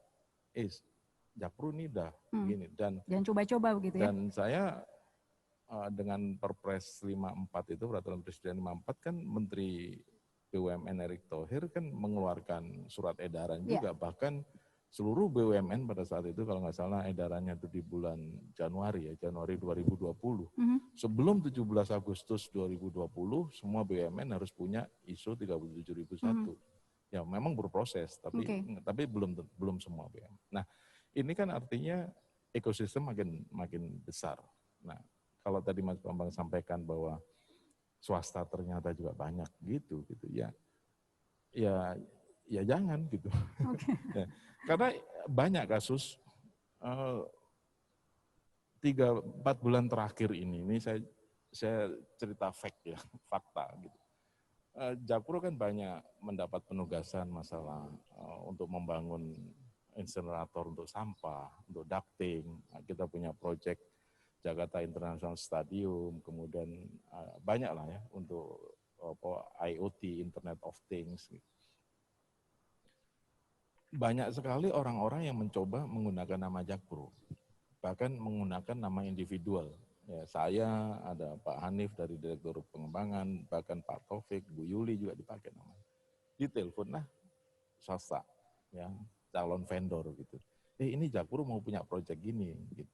Jakpro ini udah begini, dan jangan coba-coba begitu ya. Dan saya dengan Perpres 54 itu, peraturan Presiden 54 kan Menteri BUMN Erick Thohir kan mengeluarkan surat edaran juga, bahkan seluruh BUMN pada saat itu kalau nggak salah edarannya itu di bulan Januari 2020. Sebelum 17 Agustus 2020 semua BUMN harus punya ISO 37001. Ya memang berproses, tapi belum semua BUMN. Nah, ini kan artinya ekosistem makin besar. Nah, kalau tadi Mas Bambang sampaikan bahwa swasta ternyata juga banyak gitu ya jangan gitu. Ya, karena banyak kasus 3-4 bulan terakhir ini saya cerita fakta gitu. Jakpro kan banyak mendapat penugasan masalah untuk membangun insinerator untuk sampah, untuk ducting. Kita punya proyek Jakarta International Stadium, kemudian banyak lah ya untuk IoT, Internet of Things. Banyak sekali orang-orang yang mencoba menggunakan nama Jakpro, bahkan menggunakan nama individual. Ya, saya, ada Pak Hanif dari Direktur Pengembangan, bahkan Pak Taufik, Bu Yuli juga dipakai namanya. Ditelepon lah swasta, ya, calon vendor gitu. Ini Jakpro mau punya proyek gini, gitu.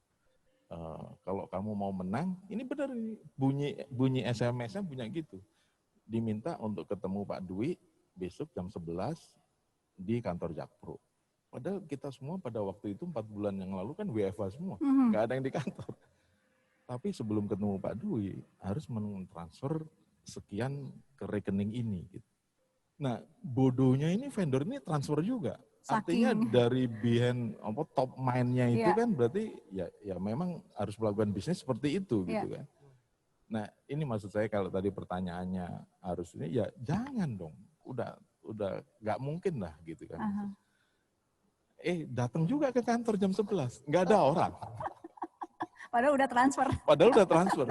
Kalau kamu mau menang, ini benar ini bunyi SMS-nya punya gitu. Diminta untuk ketemu Pak Dwi besok jam 11 di kantor Jakpro. Padahal kita semua pada waktu itu 4 bulan yang lalu kan WFH semua, nggak ada yang di kantor. Tapi sebelum ketemu Pak Dwi, harus mentransfer sekian ke rekening ini. Gitu. Nah, bodohnya ini vendor ini transfer juga. Artinya dari behind top mind-nya itu kan berarti ya memang harus melakukan bisnis seperti itu gitu kan. Nah, ini maksud saya kalau tadi pertanyaannya harus ini, ya jangan dong. Udah nggak mungkin lah gitu kan. Datang juga ke kantor jam 11, nggak ada orang. Padahal udah transfer. Padahal udah transfer.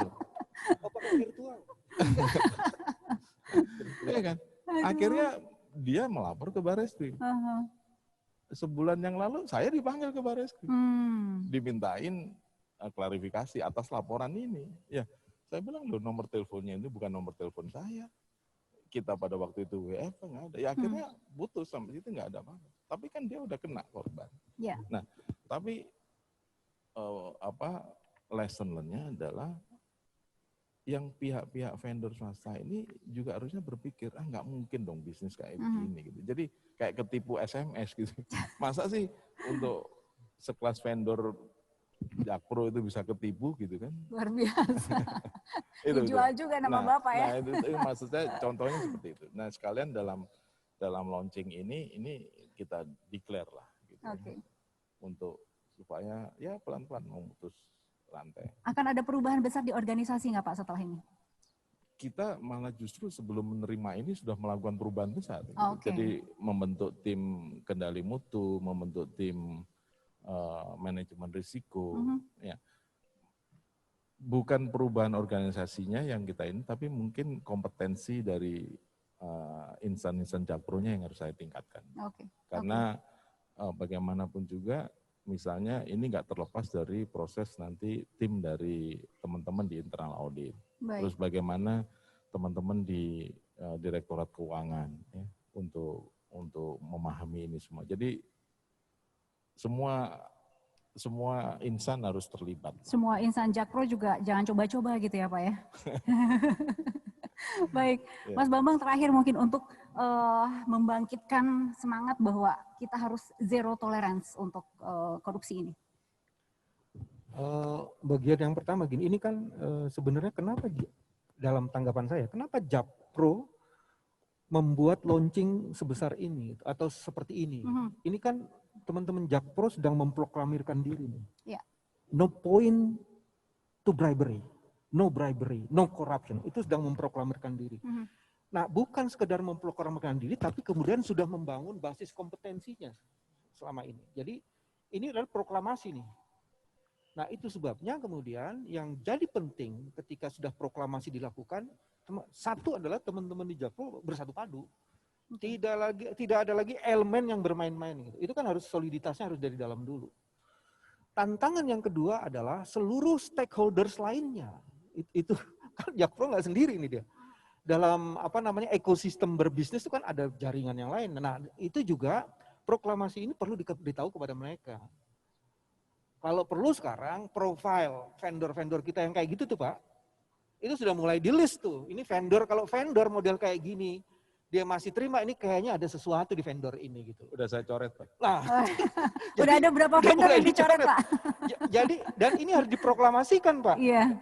Apakah virtual? Iya kan? Akhirnya dia melapor ke Bareskrim. Sebulan yang lalu saya dipanggil ke Bareskrim. Dimintain klarifikasi atas laporan ini. Ya, saya bilang loh nomor teleponnya itu bukan nomor telepon saya. Kita pada waktu itu WF nggak ada. Ya akhirnya putus sampai situ nggak ada apa-apa. Tapi kan dia udah kena korban. Yeah. Nah, tapi lesson learn-nya adalah yang pihak-pihak vendor swasta ini juga harusnya berpikir, nggak mungkin dong bisnis kayak begini gitu. Jadi kayak ketipu SMS gitu. Masa sih untuk sekelas vendor Jakpro itu bisa ketipu gitu kan? Luar biasa. itu. Dijual juga nama Bapak ya. Nah itu maksudnya contohnya seperti itu. Nah sekalian dalam launching ini kita declare lah gitu. Untuk supaya ya pelan-pelan memutus rantai. Akan ada perubahan besar di organisasi nggak Pak setelah ini? Kita malah justru sebelum menerima ini sudah melakukan perubahan besar. Jadi membentuk tim kendali mutu, membentuk tim manajemen risiko. Ya. Bukan perubahan organisasinya yang kita ini, tapi mungkin kompetensi dari insan-insan Jakpro-nya yang harus saya tingkatkan. Karena bagaimanapun juga, misalnya ini nggak terlepas dari proses nanti tim dari teman-teman di internal audit. Terus bagaimana teman-teman di Direktorat Keuangan ya, untuk memahami ini semua. Jadi semua insan harus terlibat. Semua insan Jakpro juga jangan coba-coba gitu ya Pak ya. Baik, Mas Bambang terakhir mungkin untuk membangkitkan semangat bahwa kita harus zero tolerance untuk korupsi ini. Bagian yang pertama gini, ini kan sebenarnya kenapa dalam tanggapan saya, kenapa Jakpro membuat launching sebesar ini atau seperti ini? Ini kan teman-teman Jakpro sedang memproklamirkan diri nih. No point to bribery. No bribery, no corruption, itu sedang memproklamirkan diri. Nah, bukan sekedar memproklamirkan diri, tapi kemudian sudah membangun basis kompetensinya selama ini. Jadi, ini adalah proklamasi nih. Nah, itu sebabnya kemudian yang jadi penting ketika sudah proklamasi dilakukan, satu adalah teman-teman di Jakpro bersatu padu. Tidak ada lagi elemen yang bermain-main gitu. Itu kan harus soliditasnya harus dari dalam dulu. Tantangan yang kedua adalah seluruh stakeholders lainnya. Itu kan Jakpro nggak sendiri ini dia. Dalam ekosistem berbisnis itu kan ada jaringan yang lain. Nah, itu juga proklamasi ini perlu diberitahu kepada mereka. Kalau perlu sekarang profile vendor-vendor kita yang kayak gitu tuh Pak, itu sudah mulai di list tuh. Ini vendor, kalau vendor model kayak gini, dia masih terima, ini kayaknya ada sesuatu di vendor ini gitu. Udah saya coret Pak. Nah, udah ada berapa vendor yang dicoret Pak? Jadi, dan ini harus diproklamasikan Pak. Iya.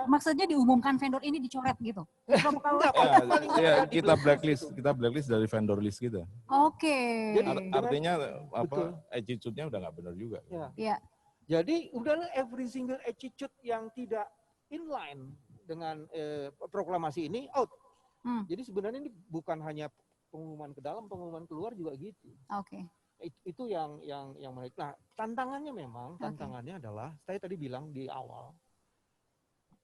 Maksudnya diumumkan vendor ini dicoret gitu. Kita blacklist dari vendor list kita. Jadi, artinya attitude-nya udah nggak benar juga. Jadi udah every single attitude yang tidak inline dengan proklamasi ini out. Jadi sebenarnya ini bukan hanya pengumuman ke dalam, pengumuman keluar juga gitu. Itu yang menarik. Nah, tantangannya adalah saya tadi bilang di awal,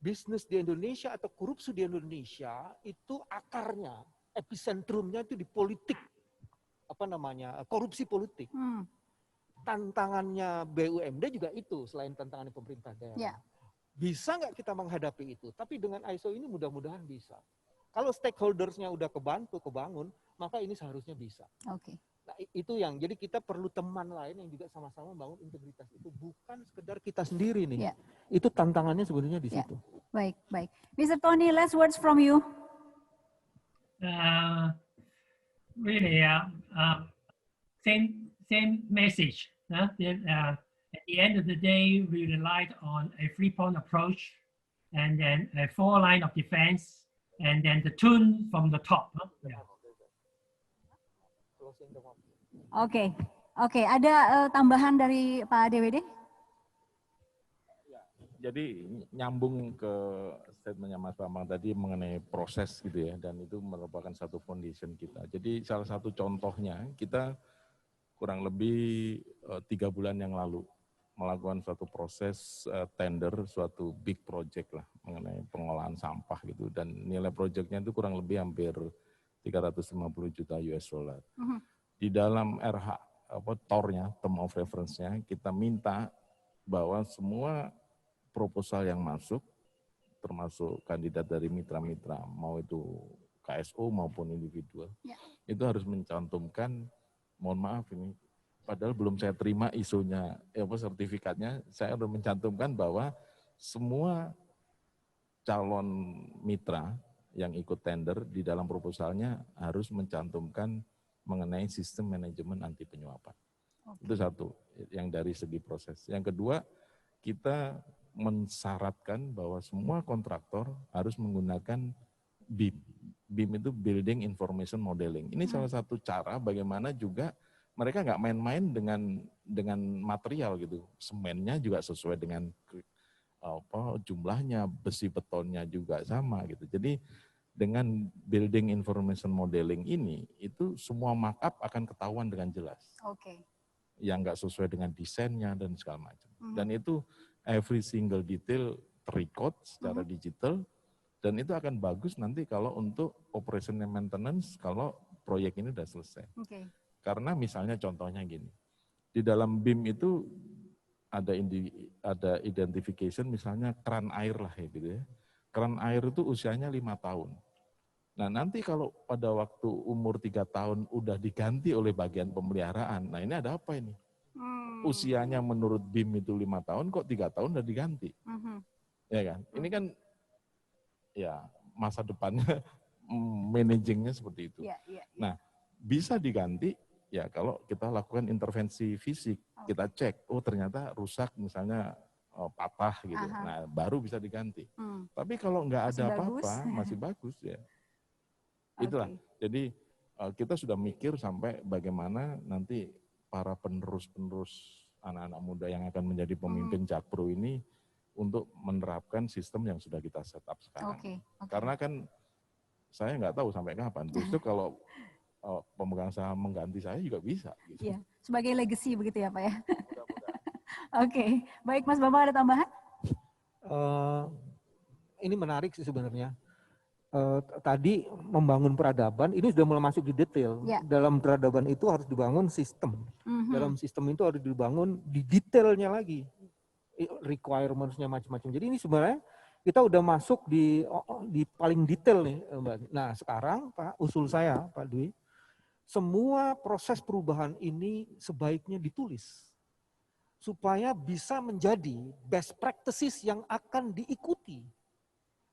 bisnis di Indonesia atau korupsi di Indonesia itu akarnya, epicentrumnya itu di politik. Korupsi politik. Tantangannya BUMD juga itu selain tantangan pemerintah daerah. Bisa nggak kita menghadapi itu? Tapi dengan ISO ini mudah-mudahan bisa. Kalau stakeholders-nya udah kebangun, maka ini seharusnya bisa. Nah, itu jadi kita perlu teman lain yang juga sama-sama membangun integritas itu, bukan sekedar kita sendiri nih. Itu tantangannya sebenarnya di situ. Baik. Mr. Tony, last words from you. Really, same message. At the end of the day, we relied on a three-pronged approach, and then a 4-line of defense, and then the tune from the top. Oke. Ada tambahan dari Pak DWD? Jadi nyambung ke statementnya Mas Bambang tadi mengenai proses gitu ya, dan itu merupakan satu foundation kita. Jadi salah satu contohnya kita kurang lebih 3 bulan yang lalu melakukan suatu proses tender, suatu big project lah mengenai pengolahan sampah gitu, dan nilai projectnya itu kurang lebih hampir 350 juta US dollar. Di dalam RH, TOR-nya, term of reference-nya, kita minta bahwa semua proposal yang masuk, termasuk kandidat dari mitra-mitra, mau itu KSO maupun individual, itu harus mencantumkan, mohon maaf ini, padahal belum saya terima ISO-nya, sertifikatnya, saya sudah mencantumkan bahwa semua calon mitra yang ikut tender di dalam proposalnya harus mencantumkan mengenai sistem manajemen anti penyuapan. Itu satu, yang dari segi proses. Yang kedua, kita mensyaratkan bahwa semua kontraktor harus menggunakan BIM. BIM itu Building Information Modeling. Ini salah satu cara bagaimana juga mereka nggak main-main dengan material gitu. Semennya juga sesuai dengan jumlahnya, besi betonnya juga sama gitu. Jadi dengan Building Information Modeling ini, itu semua markup akan ketahuan dengan jelas. Oke. Yang nggak sesuai dengan desainnya dan segala macam. Dan itu every single detail terrecord secara digital, dan itu akan bagus nanti kalau untuk operation and maintenance kalau proyek ini sudah selesai. Karena misalnya contohnya gini, di dalam BIM itu ada identification misalnya keran air lah ya gitu ya. Keran air itu usianya 5 tahun. Nah nanti kalau pada waktu umur 3 tahun udah diganti oleh bagian pemeliharaan, nah ini ada apa ini? Usianya menurut BIM itu 5 tahun, kok 3 tahun udah diganti. Ya kan? Ini kan ya masa depannya managingnya seperti itu. Nah, bisa diganti ya kalau kita lakukan intervensi fisik. Kita cek, oh ternyata rusak misalnya patah gitu. Nah, baru bisa diganti. Tapi kalau nggak ada apa-apa, masih bagus ya. Itulah. Jadi kita sudah mikir sampai bagaimana nanti para penerus-penerus anak-anak muda yang akan menjadi pemimpin Jakpro ini untuk menerapkan sistem yang sudah kita set up sekarang. Karena kan saya nggak tahu sampai kapan. Justru kalau pemegang saham mengganti saya juga bisa. Gitu. Iya, sebagai legacy begitu ya Pak ya. Oke, baik Mas Bambang ada tambahan? Ini menarik sih sebenarnya. Tadi membangun peradaban ini sudah mulai masuk di detail. Dalam peradaban itu harus dibangun sistem. Dalam sistem itu harus dibangun di detailnya lagi. Requirements-nya macam-macam. Jadi ini sebenarnya kita udah masuk di paling detail nih Mbak. Nah sekarang Pak, usul saya Pak Dwi, semua proses perubahan ini sebaiknya ditulis. Supaya bisa menjadi best practices yang akan diikuti.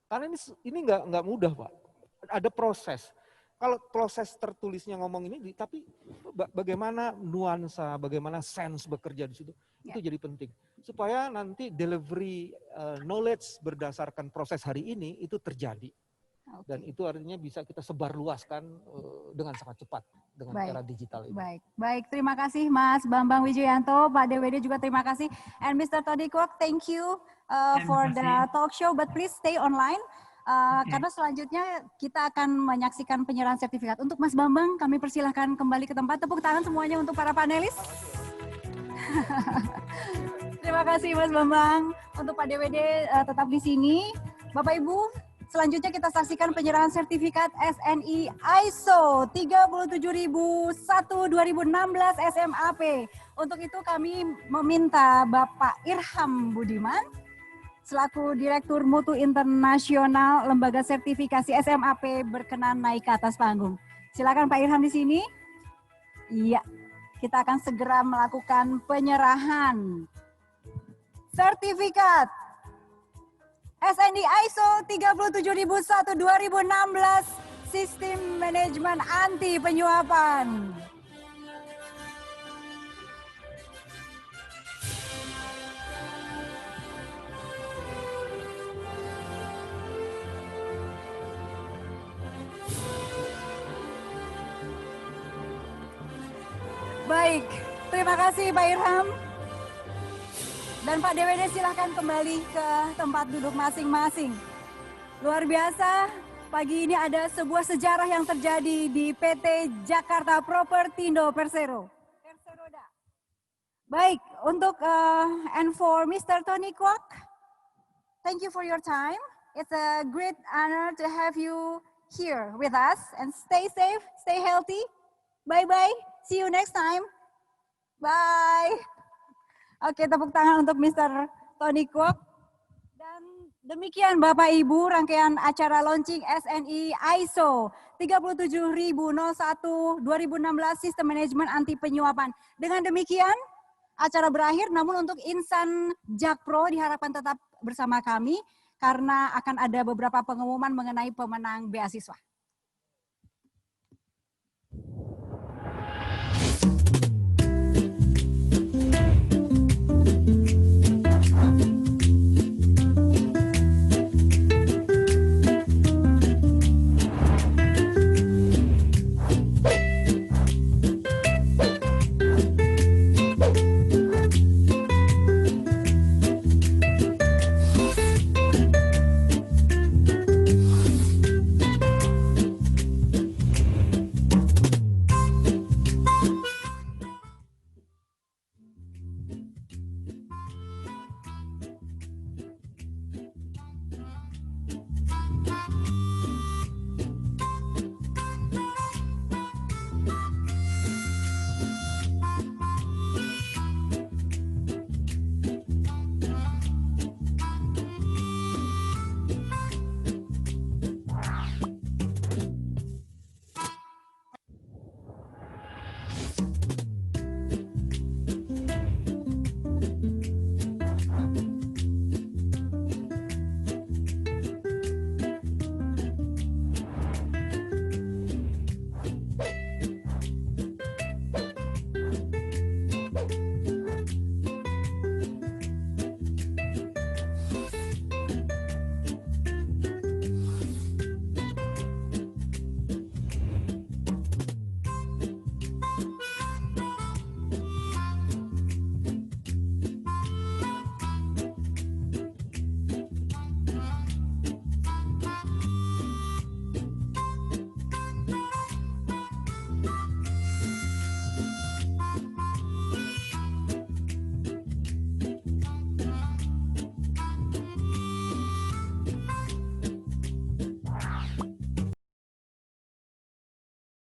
Karena ini nggak mudah Pak, ada proses. Kalau proses tertulisnya ngomong ini, tapi bagaimana nuansa, bagaimana sense bekerja di situ, itu jadi penting. Supaya nanti delivery knowledge berdasarkan proses hari ini itu terjadi. Dan itu artinya bisa kita sebarluaskan dengan sangat cepat dengan era digital ini. Baik. Terima kasih Mas Bambang Wijoyanto, Pak DWD juga terima kasih. And Mr. Toddy Kwok, thank you for the talk show, but please stay online. Karena selanjutnya kita akan menyaksikan penyerahan sertifikat. Untuk Mas Bambang, kami persilahkan kembali ke tempat. Tepuk tangan semuanya untuk para panelis. Terima kasih Mas Bambang. Untuk Pak DWD tetap di sini. Bapak Ibu, selanjutnya kita saksikan penyerahan sertifikat SNI ISO 37001-2016 SMAP. Untuk itu kami meminta Bapak Irham Budiman, selaku Direktur Mutu Internasional Lembaga Sertifikasi SMAP berkenan naik ke atas panggung. Silakan Pak Irham di sini. Iya, kita akan segera melakukan penyerahan sertifikat SNI ISO 37001-2016 Sistem Manajemen Anti Penyuapan. Baik, terima kasih Pak Irham. Dan Pak DWD silahkan kembali ke tempat duduk masing-masing. Luar biasa, pagi ini ada sebuah sejarah yang terjadi di PT Jakarta Propertindo Persero. Perseroda. Baik, untuk and for Mr. Tony Kwok, thank you for your time. It's a great honor to have you here with us. And stay safe, stay healthy. Bye-bye, see you next time. Bye. Oke, tepuk tangan untuk Mr. Tony Kwok. Dan demikian Bapak Ibu rangkaian acara launching SNI ISO 37001-2016 Sistem Manajemen Anti Penyuapan. Dengan demikian acara berakhir, namun untuk insan Jakpro diharapkan tetap bersama kami karena akan ada beberapa pengumuman mengenai pemenang beasiswa.